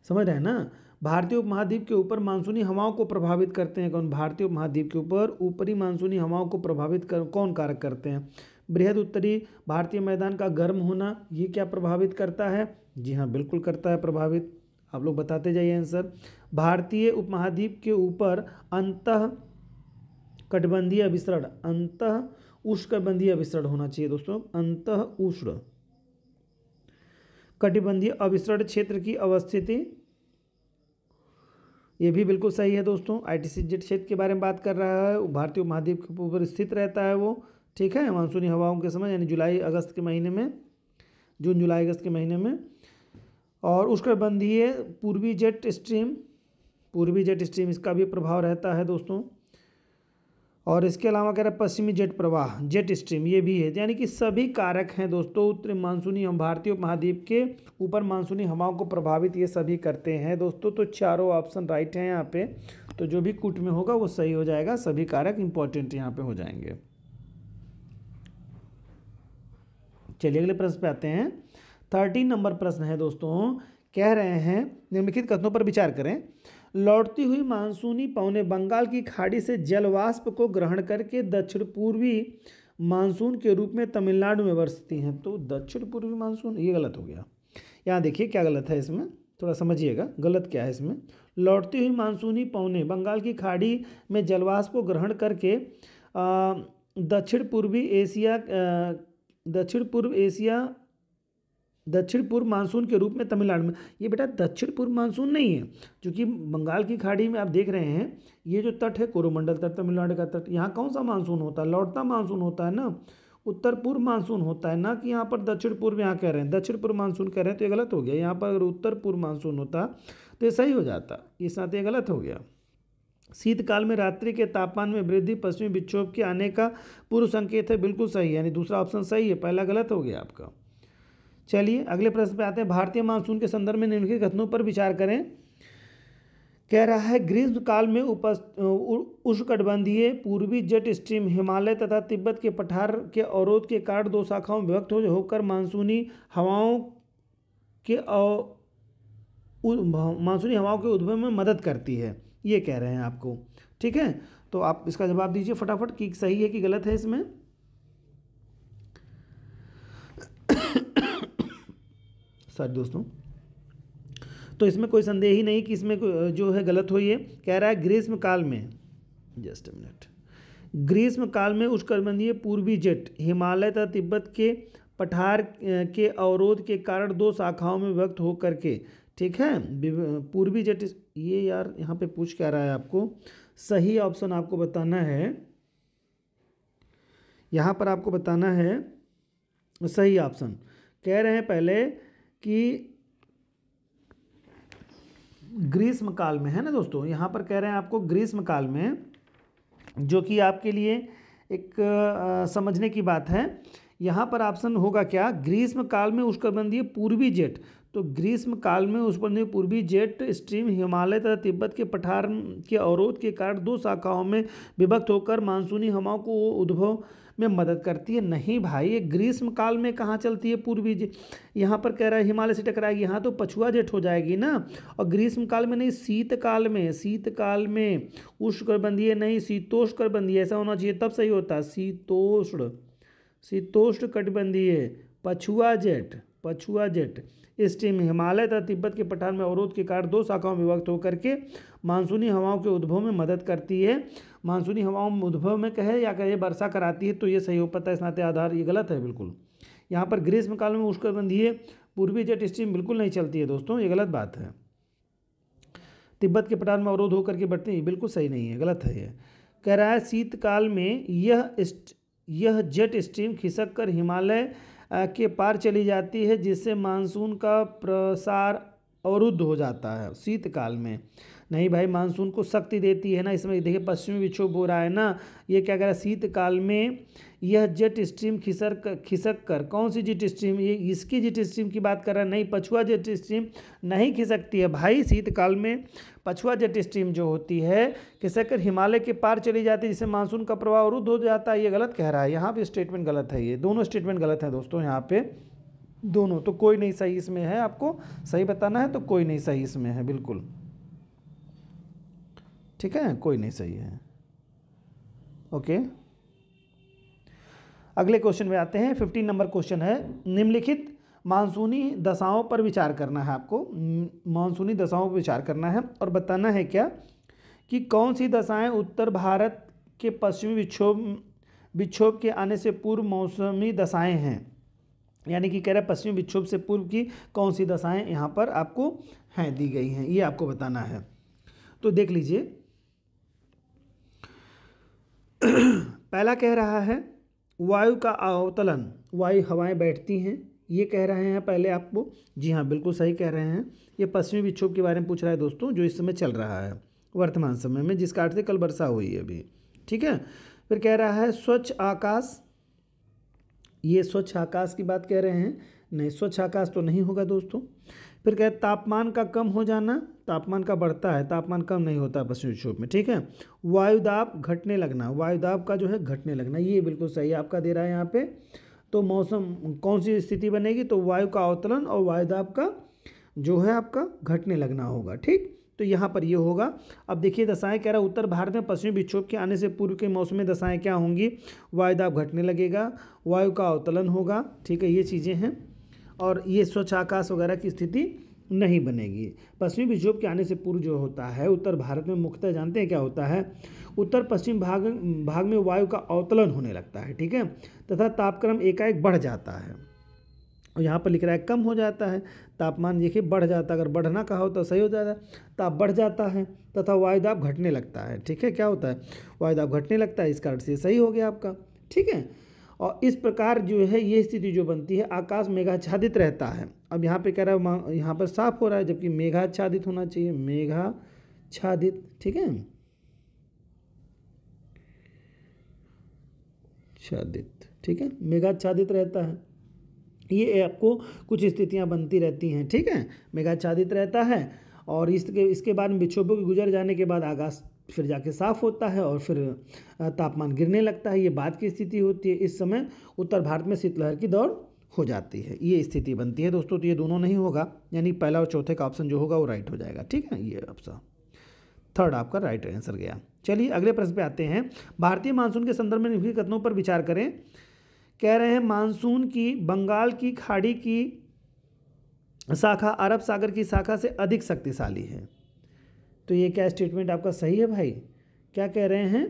Speaker 1: समझ रहे हैं ना। भारतीय उपमहाद्वीप के ऊपर मानसूनी हवाओं को प्रभावित करते हैं कौन, भारतीय उपमहाद्वीप के ऊपर ऊपरी मानसूनी हवाओं को प्रभावित कौन कारक करते हैं। बृहद उत्तरी भारतीय मैदान का गर्म होना, ये क्या प्रभावित करता है। जी हाँ, बिल्कुल करता है प्रभावित, आप लोग बताते जाइए आंसर। भारतीय उपमहाद्वीप के ऊपर अंतः कटिबंधीय अभिसरण, अंतः उष्णकटिबंधीय अभिसरण होना चाहिए दोस्तों, अंतः उष्ण कटिबंधीय अभिसरण क्षेत्र की अवस्थिति, ये भी बिल्कुल सही है दोस्तों। ITCZ क्षेत्र के बारे में बात कर रहा है, भारतीय उपमहाद्वीप के ऊपर स्थित रहता है वो। ठीक है, मानसूनी हवाओं के समय यानी जुलाई अगस्त के महीने में, जून जुलाई अगस्त के महीने में। और उष्णकटिबंधीय पूर्वी जेट स्ट्रीम इसका भी प्रभाव रहता है दोस्तों। और इसके अलावा कह रहा है पश्चिमी जेट प्रवाह, जेट स्ट्रीम, ये भी है। यानी कि सभी कारक हैं दोस्तों उत्तरी मानसूनी हम भारतीय उपमहाद्वीप के ऊपर मानसूनी हवाओं को प्रभावित ये सभी करते हैं दोस्तों। तो चारों ऑप्शन राइट हैं यहाँ पे, तो जो भी कूट में होगा वो सही हो जाएगा, सभी कारक इंपॉर्टेंट यहाँ पे हो जाएंगे। चलिए अगले प्रश्न पे आते हैं। 13 नंबर प्रश्न है दोस्तों, कह रहे हैं निम्नलिखित कथनों पर विचार करें। लौटती हुई मानसूनी पवनें बंगाल की खाड़ी से जलवाष्प को ग्रहण करके दक्षिण पूर्वी मानसून के रूप में तमिलनाडु में बरसती हैं। तो दक्षिण पूर्वी मानसून, ये गलत हो गया। यहाँ देखिए क्या गलत है इसमें, थोड़ा समझिएगा गलत क्या है इसमें। लौटती हुई मानसूनी पवनें बंगाल की खाड़ी में जलवाष्प को ग्रहण करके दक्षिण पूर्व एशिया दक्षिण पूर्व मानसून के रूप में तमिलनाडु में। ये बेटा दक्षिण पूर्व मानसून नहीं है, क्योंकि बंगाल की खाड़ी में आप देख रहे हैं ये जो तट है कोरोमंडल तट, तमिलनाडु का तट, यहाँ कौन सा मानसून होता है? लौटता मानसून होता है ना, उत्तर पूर्व मानसून होता है ना, कि यहाँ पर दक्षिण पूर्व यहाँ कह रहे हैं, दक्षिण पूर्व मानसून कह रहे हैं तो ये गलत हो गया। यहाँ पर अगर उत्तर पूर्व मानसून होता तो ये सही हो जाता, इस नाते ये गलत हो गया। शीतकाल में रात्रि के तापमान में वृद्धि पश्चिमी विक्षोभ के आने का पूर्व संकेत है, बिल्कुल सही है, यानी दूसरा ऑप्शन सही है, पहला गलत हो गया आपका। चलिए अगले प्रश्न पे आते हैं। भारतीय मानसून के संदर्भ में निम्नलिखित कथनों पर विचार करें। कह रहा है ग्रीष्म काल में उष्णकटिबंधीय पूर्वी जेट स्ट्रीम हिमालय तथा तिब्बत के पठार के अवरोध के कारण दो शाखाओं में विभक्त होकर मानसूनी हवाओं के उद्भव में मदद करती है, ये कह रहे हैं आपको। ठीक है, तो आप इसका जवाब दीजिए फटाफट कि सही है कि गलत है इसमें। सॉरी दोस्तों, तो इसमें कोई संदेह ही नहीं कि इसमें जो है गलत हो। ये कह रहा है ग्रीष्म काल में, जस्ट अ मिनट, ग्रीष्म काल में उष्णकटिबंधीय पूर्वी जेट हिमालय तथा तिब्बत के पठार के अवरोध के कारण दो शाखाओं में विभक्त होकर के, ठीक है, पूर्वी जेट, ये यार यहाँ पे पूछ क्या रहा है आपको, सही ऑप्शन आपको बताना है, यहाँ पर आपको बताना है सही ऑप्शन। कह रहे हैं पहले कि ग्रीष्म काल में, है ना दोस्तों, यहाँ पर कह रहे हैं आपको ग्रीष्म काल में, जो कि आपके लिए एक समझने की बात है। यहाँ पर ऑप्शन होगा क्या, ग्रीष्म काल में उष्णकटिबंधीय पूर्वी जेट, तो ग्रीष्म काल में उष्णकटिबंधीय पूर्वी जेट स्ट्रीम हिमालय तथा तिब्बत के पठार के अवरोध के कारण दो शाखाओं में विभक्त होकर मानसूनी हवाओं को उद्भव में मदद करती है। नहीं भाई, ये ग्रीष्म काल में कहाँ चलती है पूर्वी जेट, यहाँ पर कह रहा है हिमालय से टकराएगी, यहाँ तो पछुआ जेट हो जाएगी ना, और ग्रीष्म काल में नहीं, शीतकाल में, शीतकाल में उष्णकटिबंधीय नहीं शीतोष्णकटिबंधीय ऐसा होना चाहिए तब सही होता, शीतोष्ण कटिबंधीय पछुआ जेट स्ट्रीम हिमालय तथा तिब्बत के पठार में अवरोध के कारण दो शाखाओं में विभक्त होकर के मानसूनी हवाओं के उद्भव में मदद करती है। मानसूनी हवाओं में उद्भव में कहे या कहे वर्षा कराती है, तो ये सही हो पाता है, इस नाते आधार ये गलत है बिल्कुल। यहाँ पर ग्रीष्म काल में उष्णकटिबंधीय पूर्वी जेट स्ट्रीम बिल्कुल नहीं चलती है दोस्तों, ये गलत बात है। तिब्बत के पठार में अवरोध होकर के बढ़ती है, बिल्कुल सही नहीं है, गलत है ये। कह रहा है शीतकाल में यह जेट स्ट्रीम खिसक कर हिमालय के पार चली जाती है, जिससे मानसून का प्रसार अवरुद्ध हो जाता है शीतकाल में। नहीं भाई, मानसून को शक्ति देती है ना, इसमें देखिए पश्चिमी विक्षोभ हो रहा है ना, ये क्या कह रहा है, शीतकाल में यह जेट स्ट्रीम खिसक कर, कौन सी जेट स्ट्रीम, ये इसकी जेट स्ट्रीम की बात कर रहा है, नहीं, पछुआ जेट स्ट्रीम नहीं खिसकती है भाई। शीतकाल में पछुआ जेट स्ट्रीम जो होती है खिसक कर हिमालय के पार चली जाती है, जिससे मानसून का प्रवाह अवरुद्ध हो जाता है, ये गलत कह रहा है। यहाँ पे स्टेटमेंट गलत है, ये दोनों स्टेटमेंट गलत है दोस्तों, यहाँ पे दोनों, तो कोई नहीं सही इसमें है, आपको सही बताना है तो कोई नहीं सही इसमें है बिल्कुल, ठीक है, कोई नहीं सही है। ओके, अगले क्वेश्चन में आते हैं। 15 नंबर क्वेश्चन है, निम्नलिखित मानसूनी दशाओं पर विचार करना है आपको, मानसूनी दशाओं पर विचार करना है और बताना है क्या कि कौन सी दशाएं उत्तर भारत के पश्चिमी विक्षोभ के आने से पूर्व मौसमी दशाएं हैं, यानी कि कह रहा है पश्चिमी विक्षोभ से पूर्व की कौन सी दशाएं यहाँ पर आपको हैं दी गई हैं, ये आपको बताना है। तो देख लीजिए, पहला कह रहा है वायु का अवतलन, वायु हवाएं बैठती हैं, ये कह रहे हैं पहले आपको, जी हाँ बिल्कुल सही कह रहे हैं। ये पश्चिमी विक्षोभ के बारे में पूछ रहा है दोस्तों, जो इस समय चल रहा है वर्तमान समय में, जिसका अर्थ से कल वर्षा हुई है अभी, ठीक है। फिर कह रहा है स्वच्छ आकाश, ये स्वच्छ आकाश की बात कह रहे हैं, नहीं स्वच्छ आकाश तो नहीं होगा दोस्तों। फिर कह तापमान का कम हो जाना, तापमान का बढ़ता है, तापमान कम नहीं होता पश्चिमी विक्षोभ में, ठीक है। वायुदाब घटने लगना, वायुदाब का जो है घटने लगना, ये बिल्कुल सही आपका दे रहा है यहाँ पे। तो मौसम कौन सी स्थिति बनेगी, तो वायु का अवतलन और वायुदाब का जो है आपका घटने लगना होगा, ठीक। तो यहाँ पर ये होगा। अब देखिए दशाएं कह रहा है उत्तर भारत में पश्चिमी विक्षोभ के आने से पूर्व के मौसम में दशाएं क्या होंगी, वायुदाब घटने लगेगा, वायु का अवतलन होगा, ठीक है, ये चीज़ें हैं। और ये स्वच्छ आकाश वगैरह की स्थिति नहीं बनेगी। पश्चिमी विक्षोभ के आने से पूर्व जो होता है उत्तर भारत में मुख्यतः जानते हैं क्या होता है, उत्तर पश्चिम भाग में वायु का अवतलन होने लगता है, ठीक है, तथा तापक्रम एकाएक बढ़ जाता है, और यहाँ पर लिख रहा है कम हो जाता है, तापमान देखिए बढ़ जाता है, अगर बढ़ना कहा हो तो सही हो जाता है, ताप बढ़ जाता है तथा वायुदाब घटने लगता है। ठीक है, क्या होता है, वायुदाब घटने लगता है, इस कारण से सही हो गया आपका। ठीक है, और इस प्रकार जो है ये स्थिति जो बनती है, आकाश मेघाच्छादित रहता है। अब यहाँ पे कह रहा है यहाँ पर साफ हो रहा है, जबकि मेघाच्छादित होना चाहिए, मेघाच्छादित। ठीक है, छादित, ठीक है, मेघाच्छादित रहता है। ये आपको कुछ स्थितियां बनती रहती हैं। ठीक है, मेघाच्छादित रहता है और इसके बाद विक्षोभों के गुजर जाने के बाद आकाश फिर जाके साफ होता है और फिर तापमान गिरने लगता है। ये बाद की स्थिति होती है। इस समय उत्तर भारत में शीतलहर की दौर हो जाती है, ये स्थिति बनती है दोस्तों। तो ये दोनों नहीं होगा, यानी पहला और चौथे का ऑप्शन जो होगा वो राइट हो जाएगा। ठीक है, ये ऑप्शन थर्ड आपका राइट आंसर गया। चलिए अगले प्रश्न पे आते हैं। भारतीय मानसून के संदर्भ में निम्नलिखित कथनों पर विचार करें। कह रहे हैं मानसून की बंगाल की खाड़ी की शाखा अरब सागर की शाखा से अधिक शक्तिशाली है। तो ये क्या स्टेटमेंट आपका सही है भाई? क्या कह रहे हैं,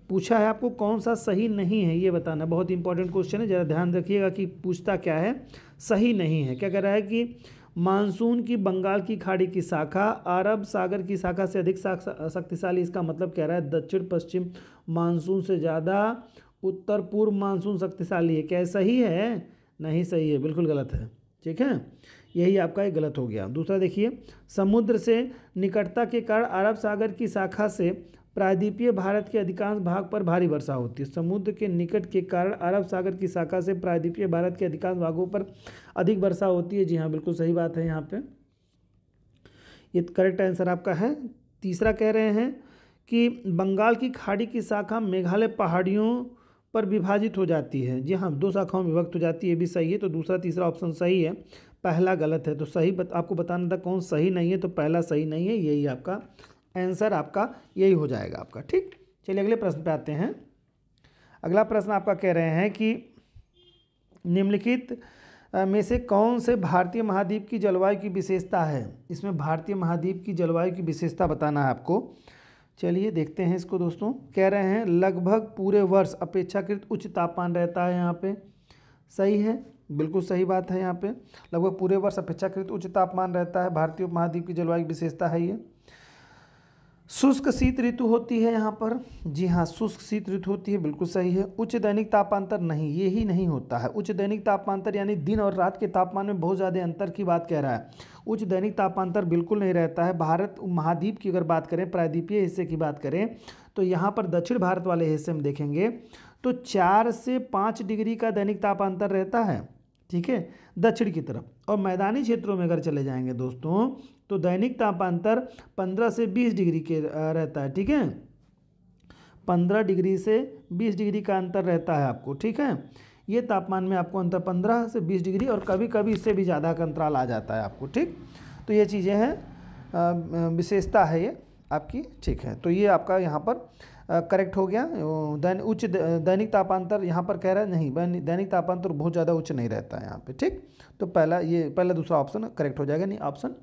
Speaker 1: पूछा है आपको कौन सा सही नहीं है ये बताना। बहुत इंपॉर्टेंट क्वेश्चन है, ज़रा ध्यान रखिएगा कि पूछता क्या है, सही नहीं है। क्या कह रहा है कि मानसून की बंगाल की खाड़ी की शाखा अरब सागर की शाखा से अधिक शक्तिशाली। इसका मतलब कह रहा है दक्षिण पश्चिम मानसून से ज़्यादा उत्तर पूर्व मानसून शक्तिशाली है। क्या सही है? नहीं सही है, बिल्कुल गलत है। ठीक है, यही आपका एक गलत हो गया। दूसरा देखिए, समुद्र से निकटता के कारण अरब सागर की शाखा से प्रायद्वीपीय भारत के अधिकांश भाग पर भारी वर्षा होती है। समुद्र के निकट के कारण अरब सागर की शाखा से प्रायद्वीपीय भारत के अधिकांश भागों पर अधिक वर्षा होती है। जी हाँ, बिल्कुल सही बात है। यहाँ पे ये करेक्ट आंसर आपका है। तीसरा कह रहे हैं कि बंगाल की खाड़ी की शाखा मेघालय पहाड़ियों पर विभाजित हो जाती है। जी हाँ, दो शाखाओं में विभक्त हो जाती है, ये भी सही है। तो दूसरा तीसरा ऑप्शन सही है, पहला गलत है। तो सही आपको बताना था कौन सही नहीं है, तो पहला सही नहीं है, यही आपका आंसर आपका यही हो जाएगा आपका। ठीक, चलिए अगले प्रश्न पे आते हैं। अगला प्रश्न आपका कह रहे हैं कि निम्नलिखित में से कौन से भारतीय महाद्वीप की जलवायु की विशेषता है। इसमें भारतीय महाद्वीप की जलवायु की विशेषता बताना है आपको। चलिए देखते हैं इसको दोस्तों। कह रहे हैं लगभग पूरे वर्ष अपेक्षाकृत उच्च तापमान रहता है यहाँ पे। सही है, बिल्कुल सही बात है। यहाँ पे लगभग पूरे वर्ष अपेक्षाकृत उच्च तापमान रहता है, भारतीय उपमहाद्वीप की जलवायु की विशेषता है ये। शुष्क शीत ऋतु होती है यहाँ पर। जी हाँ, शुष्क शीत ऋतु होती है, बिल्कुल सही है। उच्च दैनिक तापांतर नहीं, ये ही नहीं होता है। उच्च दैनिक तापांतर यानी दिन और रात के तापमान में बहुत ज़्यादा अंतर की बात कह रहा है। उच्च दैनिक तापांतर बिल्कुल नहीं रहता है। भारत महाद्वीप की अगर बात करें, प्रायद्वीपीय हिस्से की बात करें, तो यहाँ पर दक्षिण भारत वाले हिस्से में देखेंगे तो 4 से 5 डिग्री का दैनिक तापांतर रहता है। ठीक है, दक्षिण की तरफ। और मैदानी क्षेत्रों में अगर चले जाएंगे दोस्तों, तो दैनिक तापांतर 15 से 20 डिग्री के रहता है। ठीक है, 15 डिग्री से 20 डिग्री का अंतर रहता है आपको। ठीक है, ये तापमान में आपको अंतर 15 से 20 डिग्री और कभी कभी इससे भी ज़्यादा का अंतराल आ जाता है आपको। ठीक, तो ये चीज़ें हैं, विशेषता है ये आपकी। ठीक है, तो ये आपका यहाँ पर करेक्ट हो गया। उच्च दैनिक तापांतर यहाँ पर कह रहा है नहीं, दैनिक तापांतर बहुत ज़्यादा उच्च नहीं रहता है यहाँ पे। ठीक, तो पहला दूसरा ऑप्शन करेक्ट हो जाएगा, नहीं option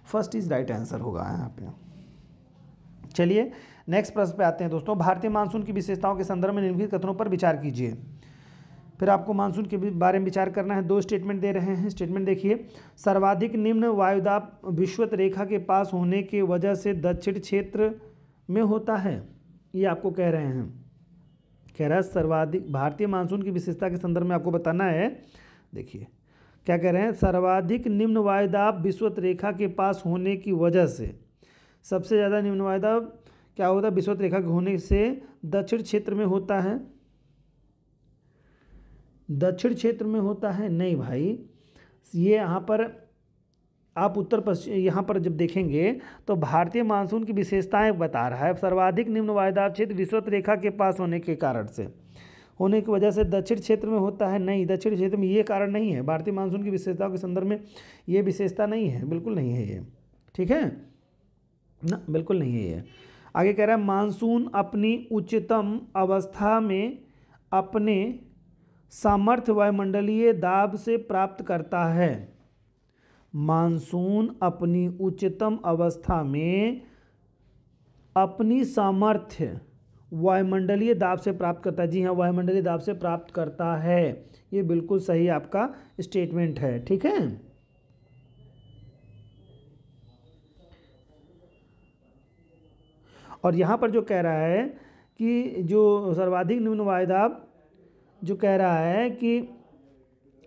Speaker 1: first is right answer होगा यहाँ पे। चलिए नेक्स्ट प्रश्न पे आते हैं दोस्तों। भारतीय मानसून की विशेषताओं के संदर्भ में निम्नलिखित कथनों पर विचार कीजिए। फिर आपको मानसून के बारे में विचार करना है। 2 स्टेटमेंट दे रहे हैं। स्टेटमेंट देखिए, सर्वाधिक निम्न वायुदाब विषुवत रेखा के पास होने की वजह से दक्षिण क्षेत्र में होता है। ये आपको कह रहे हैं, कह रहा है सर्वाधिक भारतीय मानसून की विशेषता के संदर्भ में आपको बताना है। देखिए क्या कह रहे हैं, सर्वाधिक निम्न वायुदाब विषुवत रेखा के पास होने की वजह से, सबसे ज़्यादा निम्न वायुदाब क्या होता है, विषुवत रेखा के होने से दक्षिण क्षेत्र में होता है। दक्षिण क्षेत्र में होता है नहीं भाई, ये यहाँ पर आप उत्तर पश्चिम यहाँ पर जब देखेंगे तो भारतीय मानसून की विशेषताएं बता रहा है। सर्वाधिक निम्न वायुदाब क्षेत्र विषुवत रेखा के पास होने के कारण से, होने की वजह से दक्षिण क्षेत्र में होता है। नहीं, दक्षिण क्षेत्र में ये कारण नहीं है। भारतीय मानसून की विशेषताओं के संदर्भ में ये विशेषता नहीं है, बिल्कुल नहीं है ये। ठीक है ना, बिल्कुल नहीं है ये। आगे कह रहा है मानसून अपनी उच्चतम अवस्था में अपने सामर्थ्य वायुमंडलीय दाब से प्राप्त करता है। मानसून अपनी उच्चतम अवस्था में अपनी सामर्थ्य वायुमंडलीय दाब से प्राप्त करता है। जी हाँ, वायुमंडलीय दाब से प्राप्त करता है। ये बिल्कुल सही आपका स्टेटमेंट है। ठीक है, और यहाँ पर जो कह रहा है कि जो सर्वाधिक निम्न वायुदाब जो कह रहा है कि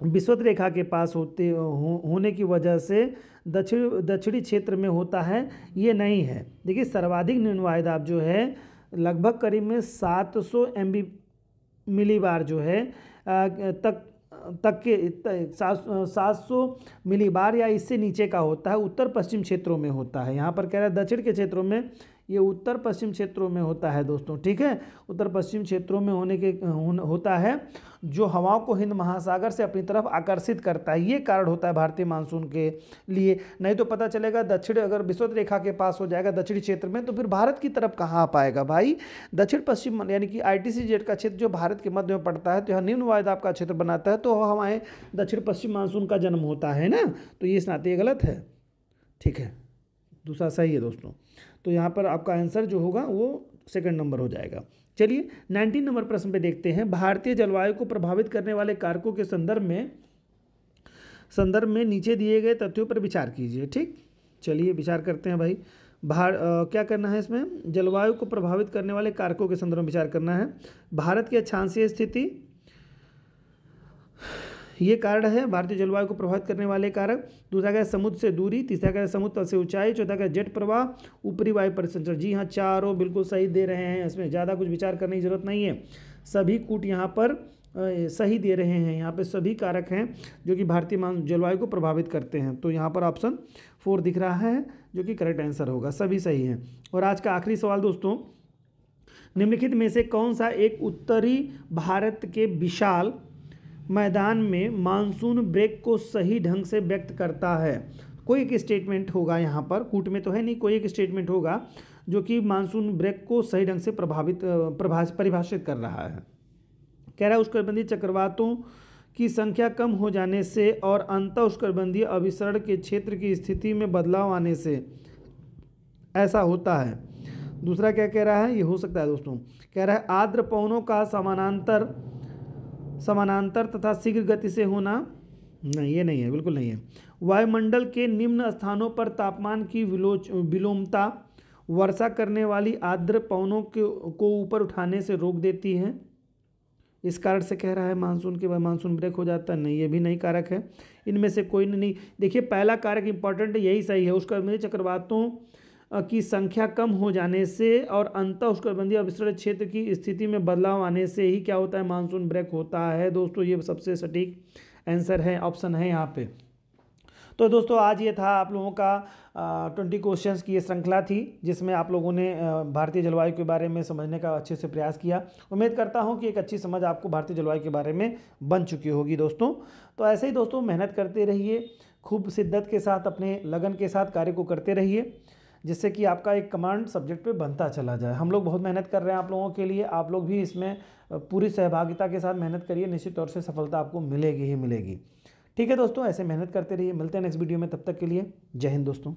Speaker 1: विषुवत रेखा के पास होने की वजह से दक्षिणी क्षेत्र में होता है, ये नहीं है। देखिए सर्वाधिक निम्न वायुदाब जो है लगभग करीब में 700 मिलीबार जो है तक के 700 मिलीबार या इससे नीचे का होता है, उत्तर पश्चिम क्षेत्रों में होता है। यहाँ पर कह रहा है दक्षिण के क्षेत्रों में, ये उत्तर पश्चिम क्षेत्रों में होता है दोस्तों। ठीक है, उत्तर पश्चिम क्षेत्रों में होता है, जो हवाओं को हिंद महासागर से अपनी तरफ आकर्षित करता है। ये कारण होता है भारतीय मानसून के लिए। नहीं तो पता चलेगा दक्षिण अगर विषुवत रेखा के पास हो जाएगा दक्षिणी क्षेत्र में, तो फिर भारत की तरफ कहाँ आ पाएगा भाई। दक्षिण पश्चिम यानी कि ITCZ का क्षेत्र जो भारत के मध्य में पड़ता है, तो यहाँ निम्न वायुदाब का क्षेत्र बनाता है, तो हमारे दक्षिण पश्चिम मानसून का जन्म होता है ना। तो ये इस नाते गलत है। ठीक है, दूसरा सही है दोस्तों। तो यहाँ पर आपका आंसर जो होगा वो सेकंड नंबर हो जाएगा। चलिए 19 नंबर प्रश्न पे देखते हैं। भारतीय जलवायु को प्रभावित करने वाले कारकों के संदर्भ में नीचे दिए गए तथ्यों पर विचार कीजिए। ठीक, चलिए विचार करते हैं भाई। क्या करना है इसमें, जलवायु को प्रभावित करने वाले कारकों के संदर्भ में विचार करना है। भारत की अक्षांशीय स्थिति ये कारण है भारतीय जलवायु को प्रभावित करने वाले कारक। दूसरा क्या है, समुद्र से दूरी। तीसरा क्या है, समुद्र तल से ऊंचाई। चौथा क्या है, जेट प्रवाह, ऊपरी वायु परिसंचरण। जी हाँ, चारों बिल्कुल सही दे रहे हैं, इसमें ज़्यादा कुछ विचार करने की जरूरत नहीं है। सभी कूट यहाँ पर सही दे रहे हैं। यहाँ पे सभी कारक हैं जो कि भारतीय जलवायु को प्रभावित करते हैं। तो यहाँ पर ऑप्शन 4 दिख रहा है जो कि करेक्ट आंसर होगा, सभी सही हैं। और आज का आखिरी सवाल दोस्तों, निम्नलिखित में से कौन सा एक उत्तरी भारत के विशाल मैदान में मानसून ब्रेक को सही ढंग से व्यक्त करता है। कोई एक स्टेटमेंट होगा यहाँ पर, कूट में तो है नहीं, कोई एक स्टेटमेंट होगा जो कि मानसून ब्रेक को सही ढंग से परिभाषित कर रहा है। कह रहा है उष्णकटिबंधीय चक्रवातों की संख्या कम हो जाने से और अंतः उष्णकटिबंधीय अभिसरण के क्षेत्र की स्थिति में बदलाव आने से ऐसा होता है। दूसरा क्या कह रहा है, ये हो सकता है दोस्तों, कह रहा है आर्द्र पवनों का समानांतर तथा शीघ्र गति से होना। नहीं, ये नहीं है, बिल्कुल नहीं है। वायुमंडल के निम्न स्थानों पर तापमान की विलोमता वर्षा करने वाली आर्द्र पवनों को ऊपर उठाने से रोक देती है। इस कारण से कह रहा है मानसून के बाद मानसून ब्रेक हो जाता है। नहीं, ये भी नई कारक है। इनमें से कोई नहीं। देखिए पहला कारक इंपॉर्टेंट है, यही सही है। उष्णकटिबंधीय चक्रवातों की संख्या कम हो जाने से और अंतः उष्णकटिबंधीय अभिसरण क्षेत्र की स्थिति में बदलाव आने से ही क्या होता है, मानसून ब्रेक होता है। दोस्तों ये सबसे सटीक आंसर है, ऑप्शन है यहाँ पे। तो दोस्तों आज ये था आप लोगों का 20 क्वेश्चंस की ये श्रृंखला थी, जिसमें आप लोगों ने भारतीय जलवायु के बारे में समझने का अच्छे से प्रयास किया। उम्मीद करता हूँ कि एक अच्छी समझ आपको भारतीय जलवायु के बारे में बन चुकी होगी दोस्तों। तो ऐसे ही दोस्तों मेहनत करते रहिए, खूब शिद्दत के साथ अपने लगन के साथ कार्य को करते रहिए, जिससे कि आपका एक कमांड सब्जेक्ट पे बनता चला जाए। हम लोग बहुत मेहनत कर रहे हैं आप लोगों के लिए, आप लोग भी इसमें पूरी सहभागिता के साथ मेहनत करिए, निश्चित तौर से सफलता आपको मिलेगी ही मिलेगी। ठीक है दोस्तों, ऐसे मेहनत करते रहिए। मिलते हैं नेक्स्ट वीडियो में, तब तक के लिए जय हिंद दोस्तों।